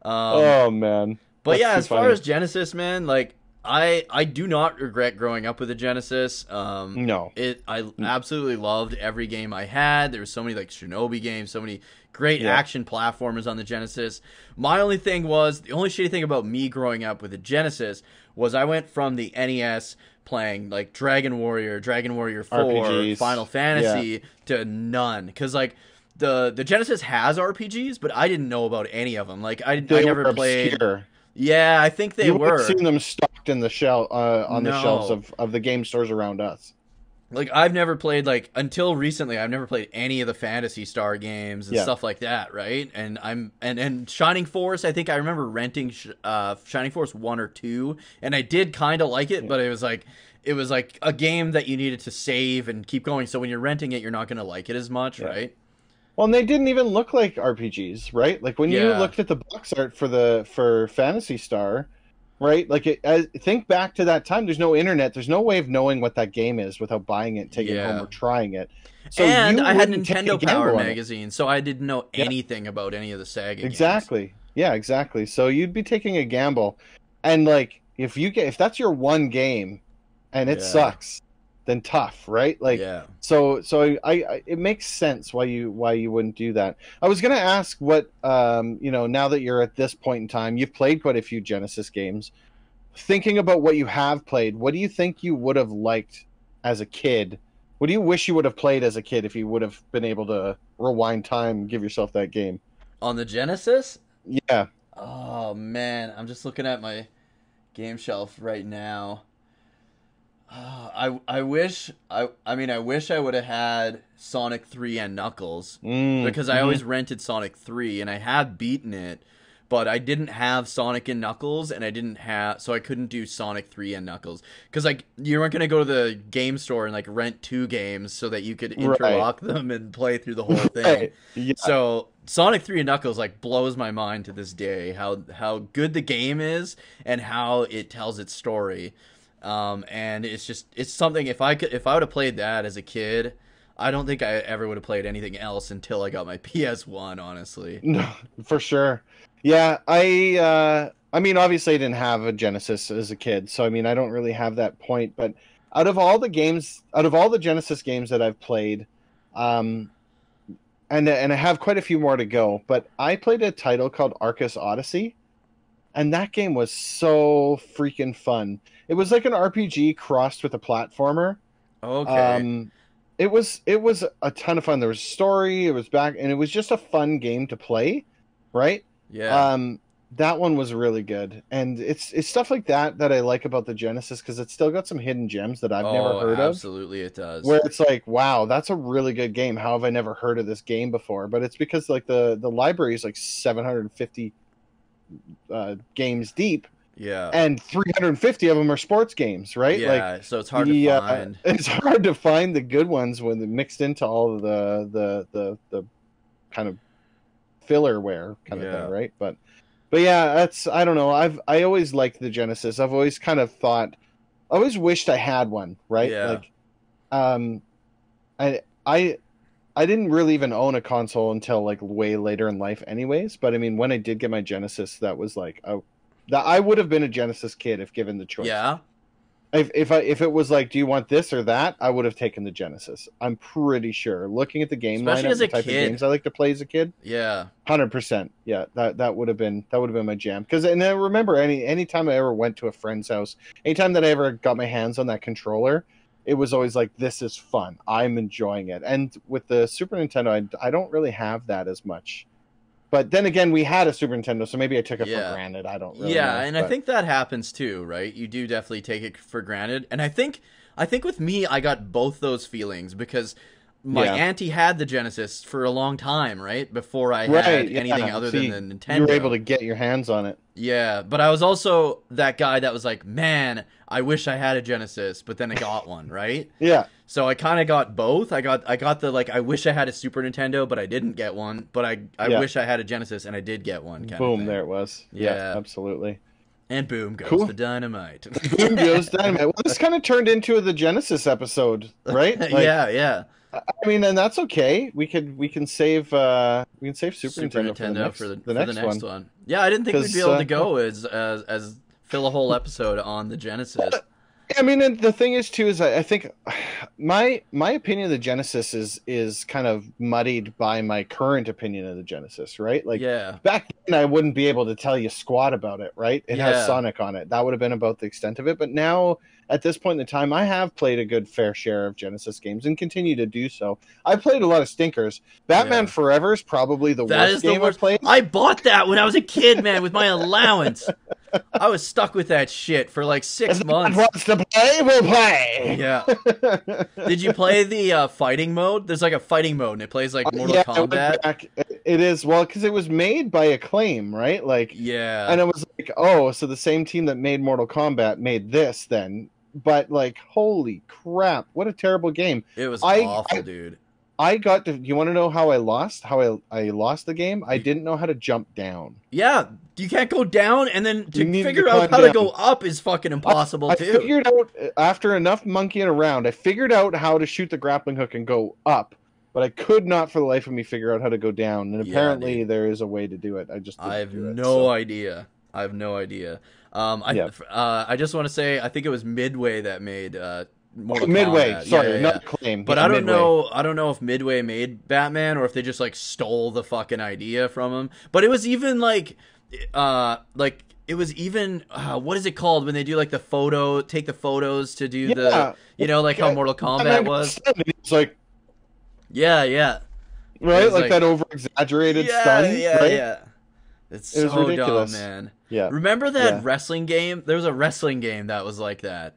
Oh, man. But yeah, as far as Genesis, man, like... I do not regret growing up with a Genesis. No. I absolutely loved every game I had. There were so many like Shinobi games, so many great action platformers on the Genesis. My only thing was, the only shitty thing about me growing up with a Genesis was I went from the NES playing like Dragon Warrior 4, RPGs. Final Fantasy to none. Because like the Genesis has RPGs, but I didn't know about any of them. Like I never played... Obscure. Yeah, I think they were. You've seen them stocked in the the shelves of the game stores around us. Like I've never played, like until recently, I've never played any of the Phantasy Star games and stuff like that, right? And Shining Force, I think I remember renting Shining Force 1 or 2, and I did kind of like it, but it was like a game that you needed to save and keep going. So when you're renting it, you're not going to like it as much, right? Well, and they didn't even look like RPGs, right? Like when you looked at the box art for Phantasy Star, right? Like think back to that time. There's no internet. There's no way of knowing what that game is without buying it, taking it home, or trying it. So and I had Nintendo Power magazine, so I didn't know anything about any of the Sega games. Exactly. Yeah, exactly. So you'd be taking a gamble, and like if that's your one game and it Yeah. sucks, then tough, right? Like, Yeah. so I it makes sense why you wouldn't do that. I was gonna ask what now that you're at this point in time, you've played quite a few Genesis games. Thinking about what you have played, what do you think you would have liked as a kid? What do you wish you would have played as a kid if you would have been able to rewind time and give yourself that game? On the Genesis? Yeah. Oh man, I'm just looking at my game shelf right now. I wish I wish I would have had Sonic 3 and Knuckles because I always rented Sonic 3 and I have beaten it, but I didn't have Sonic and Knuckles and so I couldn't do Sonic 3 and Knuckles because like you weren't gonna go to the game store and like rent 2 games so that you could interlock them and play through the whole thing. Right. Yeah. So Sonic 3 and Knuckles like blows my mind to this day how good the game is and how it tells its story. And it's something if I would have played that as a kid, I don't think I ever would have played anything else until I got my PS1, honestly. No, for sure. Yeah, I mean obviously I didn't have a Genesis as a kid, so I mean I don't really have that point, but out of all the Genesis games that I've played, and I have quite a few more to go, but I played a title called Arcus Odyssey, and that game was so freaking fun. It was like an RPG crossed with a platformer. Okay. It was a ton of fun. There was a story, and it was just a fun game to play, right? Yeah. That one was really good. And it's stuff like that I like about the Genesis because it's still got some hidden gems that I've never heard of. Absolutely it does. Where it's like, wow, that's a really good game. How have I never heard of this game before? But it's because like the library is like 750 games deep. Yeah. And 350 of them are sports games, right? Yeah, like, so it's hard to find. It's hard to find the good ones when they're mixed into all of the kind of fillerware kind of thing, right? But yeah, I don't know. I always liked the Genesis. I've always kind of thought, I always wished I had one, right? Yeah. Like, I didn't really even own a console until like way later in life, anyways. But I mean, when I did get my Genesis, that was like, I would have been a Genesis kid if given the choice. Yeah. If it was like, do you want this or that? I would have taken the Genesis. I'm pretty sure. Looking at the game Especially lineup, as a the type kid. of games I like to play as a kid. Yeah. 100%. Yeah, that would have been my jam. Because and I remember any time I ever went to a friend's house, anytime that I ever got my hands on that controller, it was always like, this is fun. I'm enjoying it. And with the Super Nintendo, I don't really have that as much. But then again, we had a Super Nintendo, so maybe I took it for granted. I don't really know. And I think that happens too, right? You do definitely take it for granted. And I think with me, I got both those feelings because my auntie had the Genesis for a long time, right? Before I had anything other than the Nintendo. You were able to get your hands on it. Yeah, but I was also that guy that was like, man, I wish I had a Genesis, but then I got one, right? Yeah. So I kind of got both. I got the like, I wish I had a Super Nintendo, but I didn't get one. But I wish I had a Genesis and I did get one. Boom, there it was. Yeah, absolutely. And boom goes the dynamite. Boom goes dynamite. Well, this kind of turned into the Genesis episode, right? Like, yeah. I mean, and that's okay. We can save Super Nintendo for the next one. Yeah, I didn't think we'd be able to go as fill a whole episode on the Genesis. I mean, and the thing is too is I think my opinion of the Genesis is kind of muddied by my current opinion of the Genesis, right? Like back then I wouldn't be able to tell you squat about it, right? It has Sonic on it. That would have been about the extent of it. But now at this point in time, I have played a good fair share of Genesis games and continue to do so. I played a lot of stinkers. Batman Forever is probably the worst game I've played. I bought that when I was a kid, man, with my allowance. I was stuck with that shit for like 6 months. Wants to play, will play. Yeah. Did you play the fighting mode? There's like a fighting mode, and it plays like Mortal Kombat. It is, well, because it was made by Acclaim, right? Like, and it was like, oh, so the same team that made Mortal Kombat made this then. But like, holy crap, what a terrible game. It was awful, dude. I got to, you want to know how I lost? How I lost the game? I didn't know how to jump down. Yeah, you can't go down, and then to figure out how to go up is fucking impossible, too. I figured out, after enough monkeying around, I figured out how to shoot the grappling hook and go up, but I could not for the life of me figure out how to go down, and apparently there is a way to do it. I have no idea. I have no idea. Yeah. I just want to say I think it was Midway that made Mortal Midway, Kombat. sorry, not Acclaim. But yeah, I don't Midway. know. I don't know if Midway made Batman or if they just like stole the fucking idea from him. But it was even like it was even what is it called when they do like take the photos to do the like how Mortal Kombat was. It's like yeah. Right, like that over exaggerated stun. Right? Yeah. It's so ridiculous. dumb, man. Yeah. Remember that wrestling game? There was a wrestling game that was like that.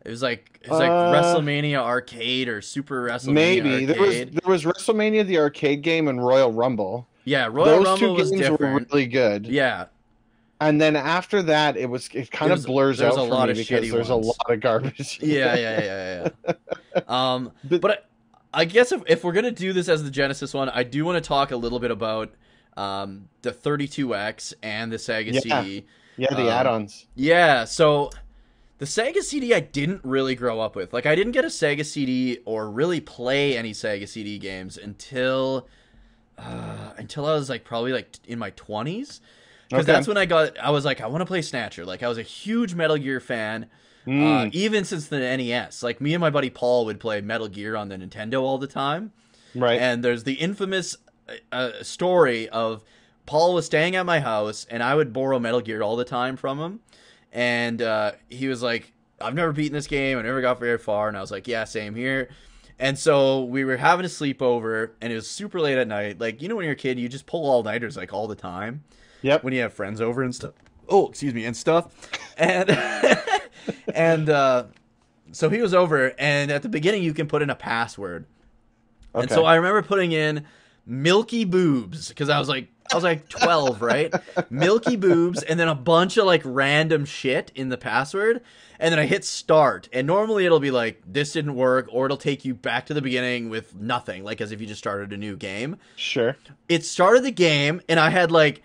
It was like WrestleMania Arcade or Super WrestleMania maybe. Arcade. There was WrestleMania the arcade game and Royal Rumble. Yeah, Royal Those Rumble two was games different. were really good. Yeah. And then after that, it kind of blurs out for me because there's a lot of garbage. Yeah. But I guess if we're gonna do this as the Genesis one, I do want to talk a little bit about the 32X and the Sega CD. Yeah, the add-ons. Yeah, so the Sega CD I didn't really grow up with. Like, I didn't get a Sega CD or really play any Sega CD games until I was like probably like in my 20s. Because that's when I was like, I want to play Snatcher. Like, I was a huge Metal Gear fan. Even since the NES. Like, me and my buddy Paul would play Metal Gear on the Nintendo all the time. Right. And there's the infamous story of Paul was staying at my house, and I would borrow Metal Gear all the time from him. And he was like, I've never beaten this game. I never got very far. And I was like, yeah, same here. And so we were having a sleepover, and it was super late at night. Like, you know when you're a kid, you just pull all-nighters, like, all the time. Yep. When you have friends over and stuff. Oh, excuse me, and stuff. And so he was over, and at the beginning you can put in a password. Okay. And so I remember putting in Milky Boobs, because I was like 12, right? Milky Boobs, and then a bunch of like random shit in the password, and then I hit start, and normally it'll be like, this didn't work, or it'll take you back to the beginning with nothing, like as if you just started a new game. Sure. It started the game, and I had like,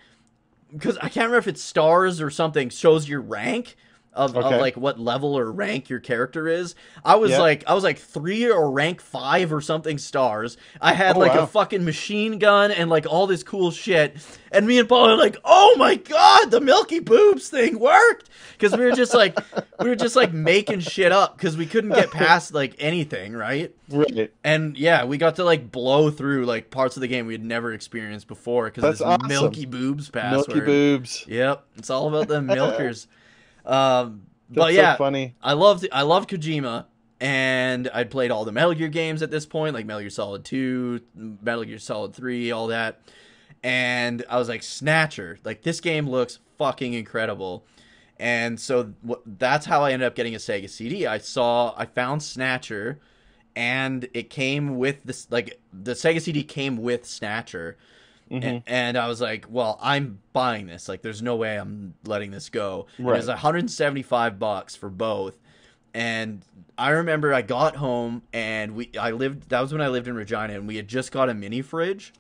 because I can't remember if it's stars or something, shows your rank of like what level or rank your character is. I was like 3 or rank 5 or something stars. I had a fucking machine gun and like all this cool shit. And me and Paul are like, oh my god, the Milky Boobs thing worked, because we were just like making shit up because we couldn't get past like anything, right? Right. And yeah, we got to like blow through like parts of the game we had never experienced before because of this awesome. Milky Boobs password. Milky Boobs. Yep, it's all about the milkers. But yeah, so funny. I loved Kojima, and I'd played all the Metal Gear games at this point, like Metal Gear Solid 2, Metal Gear Solid 3, all that. And I was like, Snatcher, like this game looks fucking incredible. And so that's how I ended up getting a Sega CD. I found Snatcher, and it came with this, like the Sega CD came with Snatcher. Mm-hmm. And I was like, well, I'm buying this. Like, there's no way I'm letting this go. Right. It was $175 for both. And I remember I got home, and that was when I lived in Regina, and we had just got a mini fridge.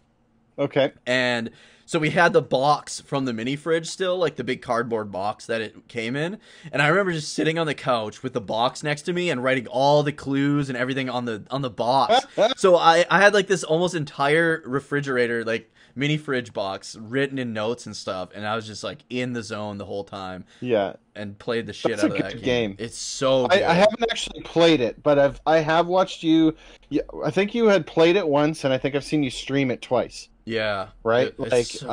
Okay. And so we had the box from the mini fridge still, like the big cardboard box that it came in. And I remember just sitting on the couch with the box next to me and writing all the clues and everything on the box. So I had like this almost entire refrigerator, like mini fridge box written in notes and stuff, and I was just like in the zone the whole time. Yeah. And played the shit out of that game. It's so good. I haven't actually played it, but I have watched you. I think you had played it once, and I think I've seen you stream it twice. Yeah. Right? It's so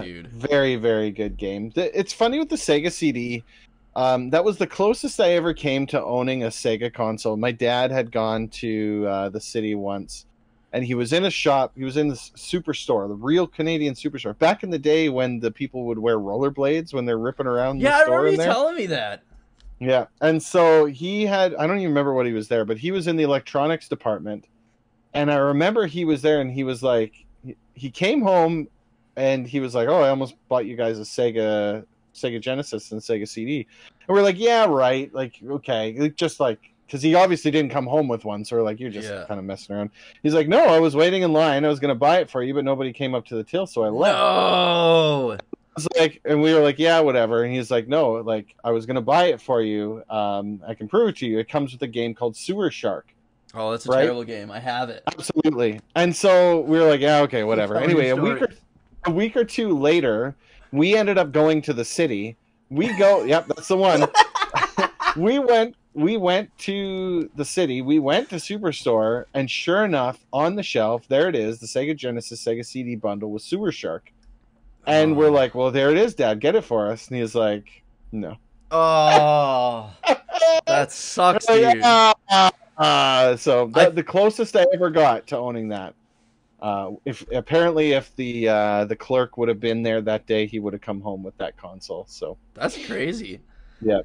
good, dude. Very, very good game. It's funny with the Sega CD. That was the closest I ever came to owning a Sega console. My dad had gone to the city once, and he was in a shop. He was in the superstore, the real Canadian superstore. Back in the day when the people would wear rollerblades when they're ripping around the store. Yeah, I remember you telling me that. Yeah, and so he had, I don't even remember what he was there, but he was in the electronics department. And I remember he was there, and he was like, he came home, and he was like, oh, I almost bought you guys a Sega Genesis and Sega CD. And we're like, yeah, right. Like, okay. Just like, because he obviously didn't come home with one, so we're like, you're just kind of messing around. He's like, no, I was waiting in line. I was going to buy it for you, but nobody came up to the till, so I left. No! It's like, and we were like, yeah, whatever. And he's like, no, like, I was going to buy it for you. I can prove it to you. It comes with a game called Sewer Shark. Oh, that's a terrible game. I have it. Absolutely. And so we were like, yeah, okay, whatever. Anyway, a week or two later, we ended up going to the city, Yep, that's the one. we went to the city. We went to Superstore, and sure enough, on the shelf, there it is, the Sega Genesis Sega CD bundle with Sewer Shark. And we're like, well, there it is, Dad. Get it for us. And he's like, no. Oh, that sucks, dude. So the closest I ever got to owning that. If the clerk would have been there that day, he would have come home with that console. So that's crazy. Yeah.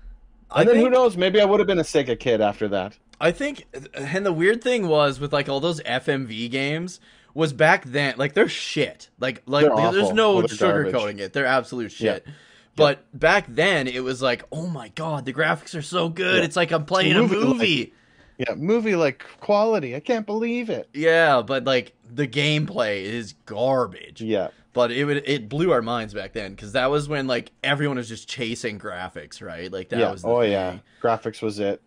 And then who knows? Maybe I would have been a Sega kid after that. I think, and the weird thing was with like all those FMV games was back then, like they're shit. Like there's no sugarcoating it. They're absolute shit. Yeah. But back then it was like, oh my god, the graphics are so good. Yeah. It's like I'm playing a movie. Movie like quality. I can't believe it. Yeah, but like the gameplay is garbage. Yeah. But it blew our minds back then because that was when like everyone was just chasing graphics, right? Like that was the thing. Yeah, graphics was it.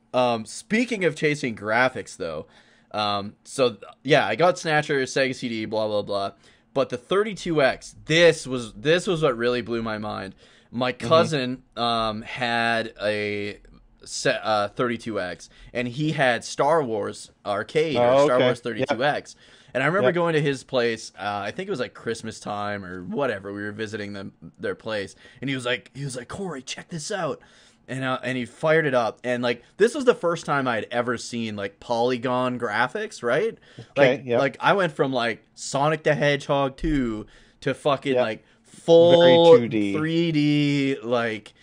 Speaking of chasing graphics, though, I got Snatcher, Sega CD, blah blah blah. But the 32X, this was what really blew my mind. My cousin had a 32X, and he had Star Wars Arcade or Star Wars 32X. Yep. And I remember going to his place. I think it was like Christmas time or whatever. We were visiting their place, and he was like, Corey, check this out. And he fired it up, and like this was the first time I'd ever seen like polygon graphics, right? Okay, like I went from like Sonic the Hedgehog 2 to fucking like full 3D like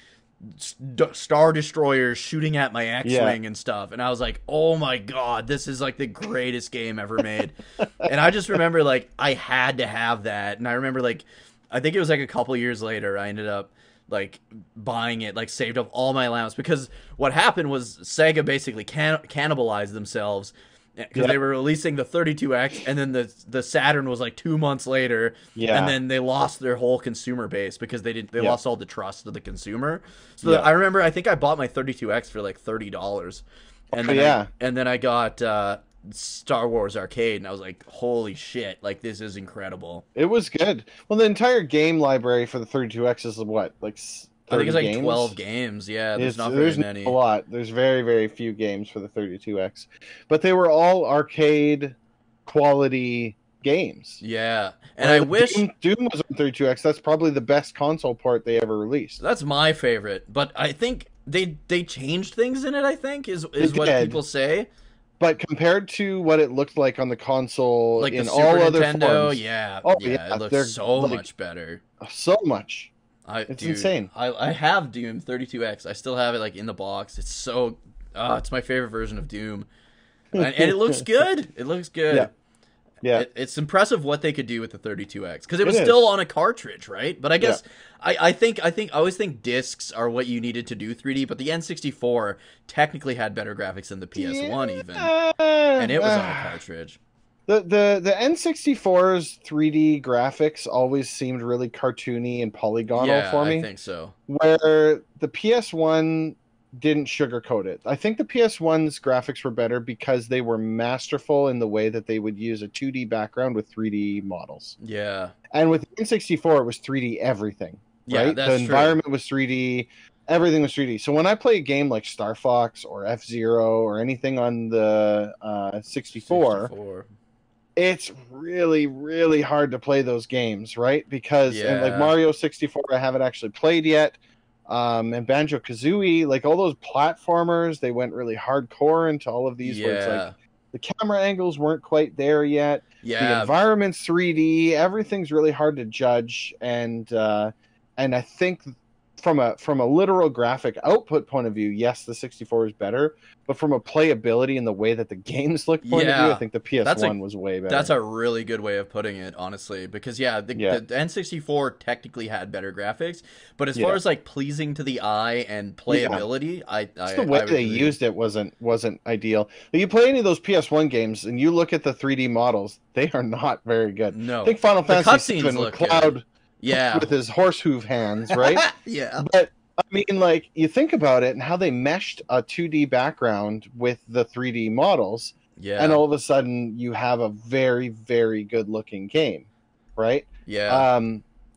Star Destroyers shooting at my X-Wing and stuff, and I was like, oh my god, this is like the greatest game ever made. And I just remember like I had to have that, and I remember like I think it was like a couple years later I ended up like buying it, like saved up all my allowance, because what happened was Sega basically cannibalized themselves because they were releasing the 32X, and then the Saturn was like 2 months later, and then they lost their whole consumer base because they lost all the trust of the consumer. So I remember I think I bought my 32X for like $30, and then I got Star Wars Arcade, and I was like, holy shit, like this is incredible. It was good. Well, the entire game library for the 32X is what, like 30 I think it's like games? 12 games. Yeah, there's not very many. A lot. There's very, very few games for the 32X, but they were all arcade quality games. Yeah, and I wish Doom was on 32X. That's probably the best console port they ever released. That's my favorite, but I think they changed things in it. I think is what people say. But compared to what it looked like on the console, like in the all Super other Nintendo, forms, it looks so much better. So much. It's insane. I have Doom 32X. I still have it like in the box. It's so it's my favorite version of Doom, and it looks good. It looks good. Yeah. It's impressive what they could do with the 32X because it was still on a cartridge, right? But I guess I always think discs are what you needed to do 3D, but the N64 technically had better graphics than the PS1 even, and it was on a cartridge. The N64's 3D graphics always seemed really cartoony and polygonal for me. I think so. Where the PS1 didn't sugarcoat it. I think the PS1's graphics were better because they were masterful in the way that they would use a 2D background with 3D models. Yeah. And with the N64, it was 3D everything. Right? Yeah, that's the environment was 3D. Everything was 3D. So when I play a game like Star Fox or F-Zero or anything on the 64, it's really, really hard to play those games, right? Because and like Mario 64, I haven't actually played yet. And Banjo-Kazooie, like all those platformers, they went really hardcore into all of these where it's like the camera angles weren't quite there yet. The environment's 3D, everything's really hard to judge, and I think from a literal graphic output point of view, yes, the 64 is better, but from a playability and the way that the games look point of view, I think the PS1 was way better. That's a really good way of putting it, honestly, because the N64 technically had better graphics, but as far as like pleasing to the eye and playability, the way they used it wasn't ideal. But you play any of those PS1 games and you look at the 3D models, they are not very good. No, I think Final Fantasy VII with Cloud. Good. With his horse hoof hands, right? But I mean, like, you think about it and how they meshed a 2D background with the 3D models, and all of a sudden you have a very, very good looking game, right?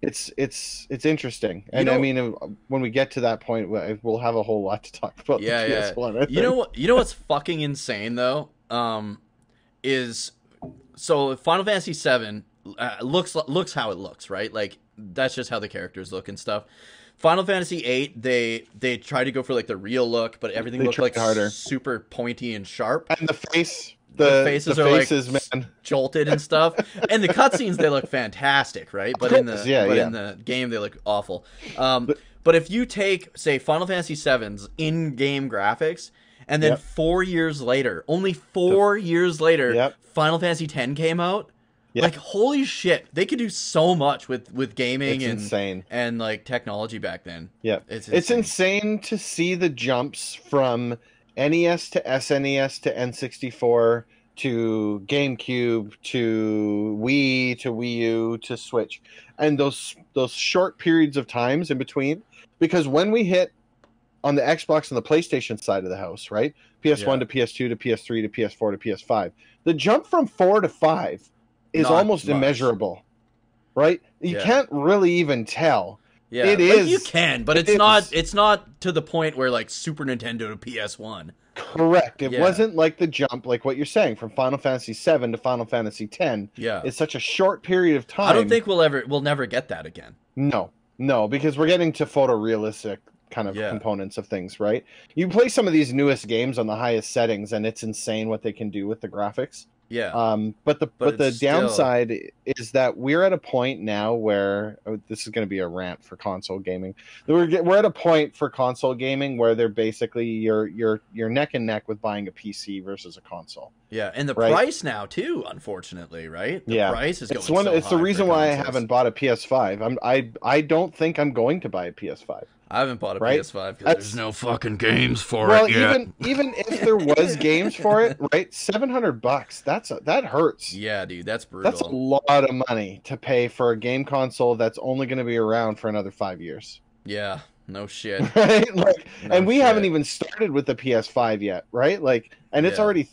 it's interesting, and I mean, when we get to that point, we'll have a whole lot to talk about. Yeah, the PS1, I think. You know what's fucking insane though, is so Final Fantasy VII looks how it looks, right? Like that's just how the characters look and stuff. Final Fantasy VIII, they try to go for like the real look, but everything looked like harder, super pointy and sharp, and the face. The faces are faces, like man. jolted and stuff, and the cutscenes they look fantastic, right? But in the game they look awful. But if you take, say, Final Fantasy VII's in-game graphics, and then 4 years later, only 4 years later, Final Fantasy X came out. Like holy shit, they could do so much with gaming insane. And like technology back then. Yeah, it's insane to see the jumps from NES to SNES to N64 to GameCube to Wii to Wii U to Switch, and those short periods of times in between, because when we hit on the Xbox and the PlayStation side of the house, right? PS1 to PS2 to PS3 to PS4 to PS5, the jump from 4 to 5 is almost immeasurable, right? You can't really even tell. Yeah, it is. You can, but it's not to the point where like Super Nintendo to PS1. Correct. It wasn't like the jump, like what you're saying, from Final Fantasy VII to Final Fantasy X. Yeah, it's such a short period of time. I don't think we'll never get that again. No, because we're getting to photorealistic kind of components of things, right? You play some of these newest games on the highest settings, and it's insane what they can do with the graphics. Yeah. But the downside is that we're at a point now where this is going to be a rant for console gaming. We're at a point for console gaming where they're basically you're neck and neck with buying a PC versus a console. Yeah, and the price now too, unfortunately, right? The price is going It's the reason why I haven't bought a PS5. I don't think I'm going to buy a PS5. I haven't bought a PS5 because there's no fucking games for it yet. Even if there was games for it, right? $700. That hurts. Yeah, dude, that's brutal. That's a lot of money to pay for a game console that's only going to be around for another 5 years. Yeah, no shit. Right? Like, and we haven't even started with the PS5 yet, right? Like, and it's already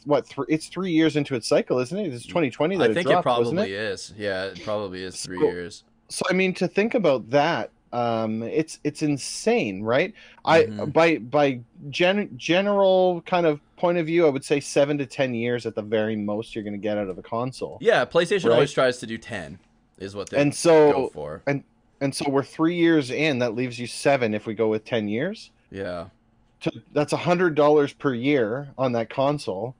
it's 3 years into its cycle, isn't it? It's 2020 that I think it probably is. Yeah, it probably is 3 years. So I mean, to think about that. It's insane, right? By general kind of point of view, I would say 7 to 10 years at the very most you're going to get out of a console. Yeah, PlayStation always tries to do 10, is what they go for. And so we're 3 years in. That leaves you 7 if we go with 10 years. Yeah, that's $100 per year on that console.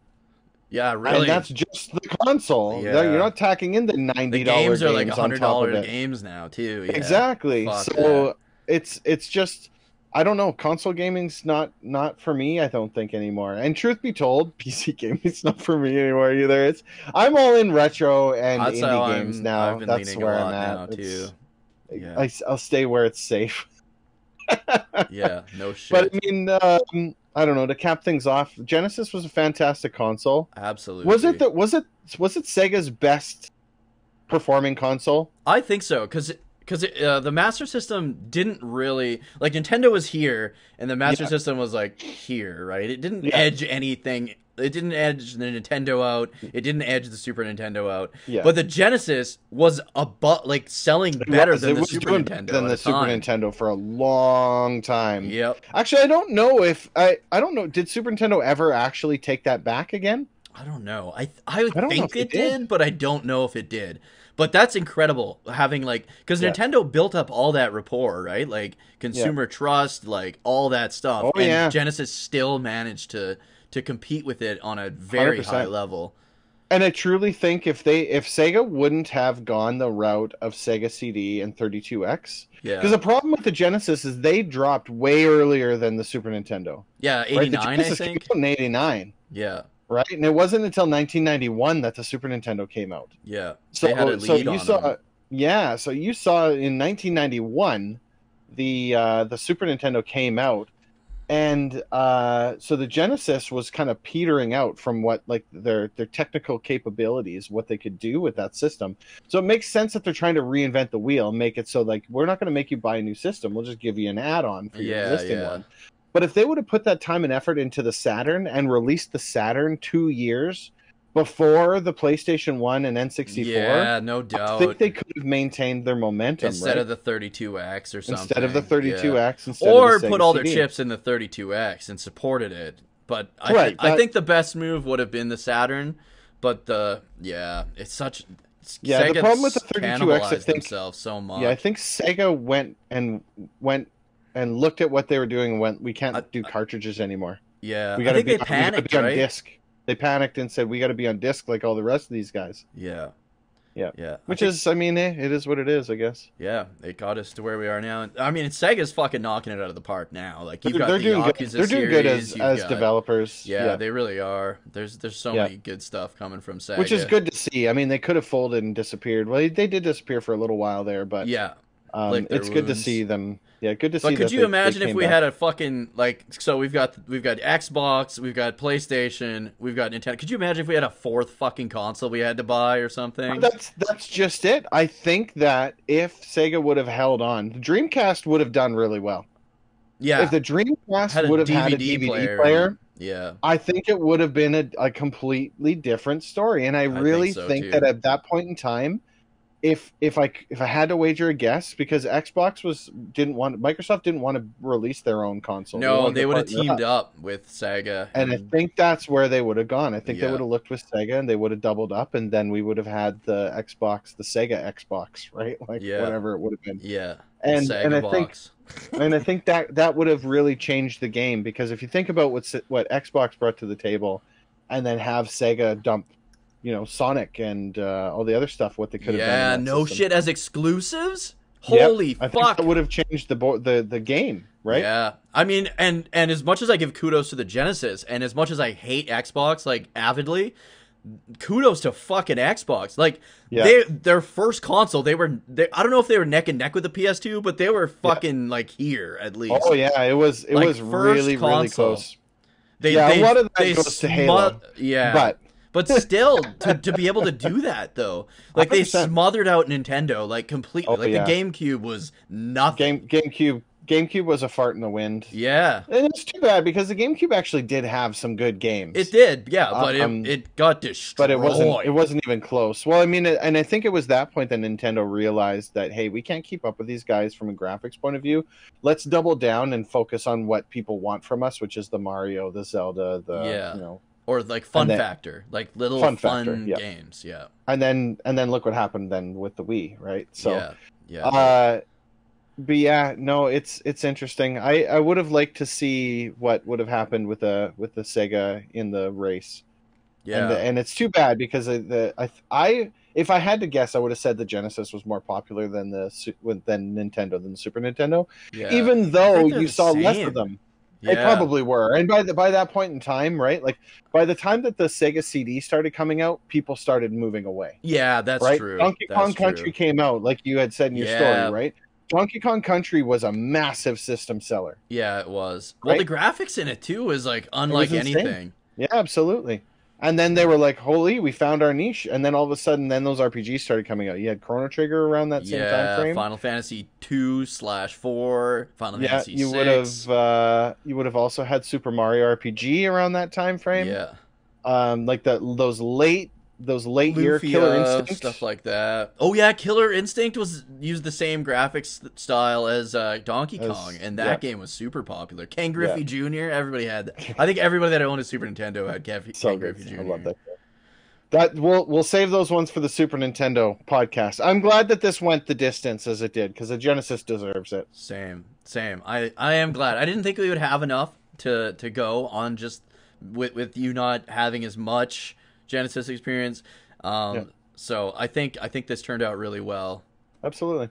Yeah, really. And that's just the console. Yeah. You're not tacking in the $90 the games are like $100 games now too. Yeah. Exactly. So it's just, I don't know. Console gaming's not for me, I don't think, anymore. And truth be told, PC gaming's not for me anymore either. I'm all in retro and indie games now. That's where I'm at now too. Yeah. I'll stay where it's safe. Yeah, no shit. But I mean, I don't know. To cap things off, Genesis was a fantastic console. Absolutely. Was it Sega's best performing console? I think so, because the Master System didn't really, like, Nintendo was here and the Master System was like here, right? It didn't edge anything. It didn't edge the Nintendo out. It didn't edge the Super Nintendo out. Yeah. But the Genesis was selling better than the Super Nintendo for a long time. Yep. Actually, I don't know if I don't know. Did Super Nintendo ever actually take that back again? I don't know. I think it did, but I don't know if it did. But that's incredible having because Nintendo built up all that rapport, right? Like consumer trust, like all that stuff. Oh, and Genesis still managed to compete with it on a very 100%. High level. And I truly think if Sega wouldn't have gone the route of Sega CD and 32X, because the problem with the Genesis is they dropped way earlier than the Super Nintendo. Yeah, 89, right? I think. In 89. Yeah. Right, and it wasn't until 1991 that the Super Nintendo came out. Yeah, they had a lead on them. Yeah, so you saw in 1991 the Super Nintendo came out, and so the Genesis was kind of petering out from what their technical capabilities, what they could do with that system. So it makes sense that they're trying to reinvent the wheel, make it so we're not going to make you buy a new system. We'll just give you an add-on for your existing one. But if they would have put that time and effort into the Saturn and released the Saturn 2 years before the PlayStation 1 and N64, yeah, no doubt. I think they could have maintained their momentum instead of the 32X or something. Instead of the 32X, instead or of the Sega put all CD. their chips in the 32X and supported it. But I think the best move would have been the Saturn. But it's such. Yeah, Sega the problem with the 32X, I think, themselves so much. Yeah, I think Sega went and looked at what they were doing and went, we can't do cartridges anymore. Yeah, we gotta I think they panicked, on right? disc. They panicked and said, we got to be on disc like all the rest of these guys. Yeah. Which is, I mean, it is what it is, I guess. Yeah, it got us to where we are now. I mean, Sega's fucking knocking it out of the park now. Like you've got they're the doing Yakuza good. They're doing good as developers. Yeah, they really are. There's so many good stuff coming from Sega, which is good to see. I mean, they could have folded and disappeared. Well, they did disappear for a little while there, but it's good to see them. Yeah, good to see. But could you imagine if we had a fucking so we've got Xbox, we've got PlayStation, we've got Nintendo. Could you imagine if we had a fourth fucking console we had to buy or something? That's just it. I think that if Sega would have held on, the Dreamcast would have done really well. Yeah. If the Dreamcast would have had a DVD player, yeah, I think it would have been a completely different story. And I really think that at that point in time, if I had to wager a guess, because Microsoft didn't want to release their own console. No, they would have teamed up with Sega, and I think that's where they would have gone. I think they would have looked with Sega and they would have doubled up, and then we would have had the Sega Xbox, right? Whatever it would have been. Yeah, and I think that would have really changed the game, because if you think about what Xbox brought to the table, and then have Sega dump, Sonic and all the other stuff, what they could have done. Yeah, no system. Shit, as exclusives? Holy fuck. I think that would have changed the game, right? Yeah. I mean, and as much as I give kudos to the Genesis, and as much as I hate Xbox, avidly, kudos to fucking Xbox. Their first console, I don't know if they were neck and neck with the PS2, but they were fucking, here, at least. Oh, yeah, it was really, really close. A lot of that goes to Halo. Yeah. But still, to be able to do that, though. They 100%. Smothered out Nintendo, completely. The GameCube was nothing. GameCube was a fart in the wind. Yeah. And it's too bad, because the GameCube actually did have some good games. It did, yeah, but it got destroyed. But it wasn't even close. Well, I mean, and I think it was that point that Nintendo realized that, hey, we can't keep up with these guys from a graphics point of view. Let's double down and focus on what people want from us, which is the Mario, the Zelda, or fun factor, little fun games, yeah. And then look what happened then with the Wii, right? So yeah. But yeah, no, it's interesting. I would have liked to see what would have happened with the Sega in the race. Yeah. And it's too bad, because if I had to guess, I would have said the Genesis was more popular than the Super Nintendo. Yeah. Even though you saw less of them. Yeah. They probably were. And by that point in time, right? By the time that the Sega CD started coming out, people started moving away. Yeah, that's right? true. Donkey Kong Country came out, like you had said in your story, right? Donkey Kong Country was a massive system seller. Yeah, it was. Well, the graphics in it, too, was unlike anything. Yeah, absolutely. And then they were like, holy, we found our niche. And then all of a sudden, those RPGs started coming out. You had Chrono Trigger around that same time frame. Final Fantasy 2/4, Final Fantasy 6. You would have also had Super Mario RPG around that time frame. Yeah. Those late year Killer Instinct stuff like that. Oh yeah, Killer Instinct used the same graphics style as Donkey Kong, and that game was super popular. Ken Griffey Jr. Everybody had that. I think everybody that owned a Super Nintendo had Ken Griffey Jr. I love that. That we'll save those ones for the Super Nintendo podcast. I'm glad that this went the distance as it did, because the Genesis deserves it. Same. I am glad. I didn't think we would have enough to go on, just with you not having as much Genesis experience. So I think this turned out really well. Absolutely.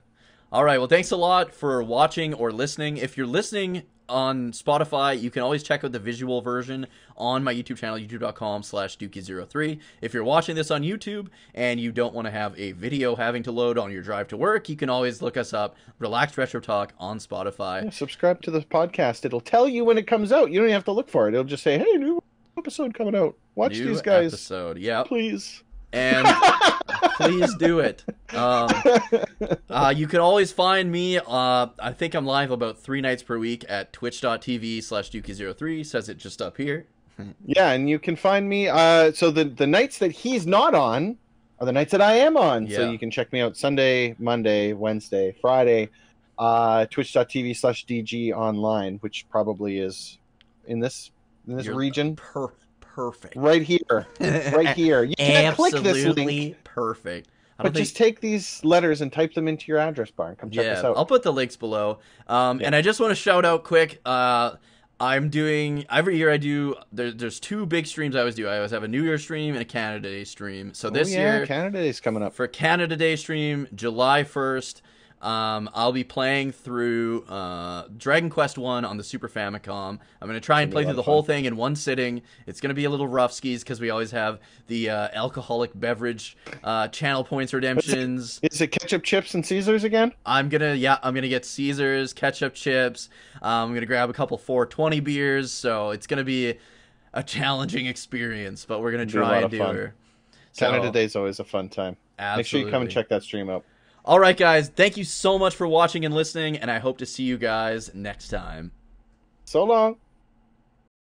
All right. Well, thanks a lot for watching or listening. If you're listening on Spotify, you can always check out the visual version on my YouTube channel, youtube.com/Dukey03. If you're watching this on YouTube and you don't want to have a video having to load on your drive to work, you can always look us up, Relaxed Retro Talk, on Spotify. Yeah, subscribe to the podcast. It'll tell you when it comes out. You don't even have to look for it. It'll just say, hey, new episode coming out. Watch these guys. Episode, yeah. Please. And please do it. You can always find me. I think I'm live about 3 nights per week at twitch.tv/Dukey03. Says it just up here. Yeah, and you can find me. So the nights that he's not on are the nights that I am on. Yeah. So you can check me out Sunday, Monday, Wednesday, Friday. Twitch.tv/DGonline, which probably is in this region. Perfect. Right here. Right here. You can't click this link. Perfect. But just take these letters and type them into your address bar and come check us out. I'll put the links below. And I just want to shout out quick. I'm doing every year. I do. There's 2 big streams I always do. I always have a New Year's stream and a Canada Day stream. So this year, Canada Day's coming up. For Canada Day stream, July 1st. I'll be playing through Dragon Quest 1 on the Super Famicom. I'm going to try and play through the whole thing in one sitting. It's going to be a little rough skis because we always have the alcoholic beverage channel points redemptions. Is it ketchup, chips, and Caesars again? I'm gonna get Caesars, ketchup chips. I'm gonna grab a couple 420 beers. So it's gonna be a challenging experience, but we're gonna try and do it. Canada Day's always a fun time. Absolutely. Make sure you come and check that stream out. All right, guys. Thank you so much for watching and listening, and I hope to see you guys next time. So long.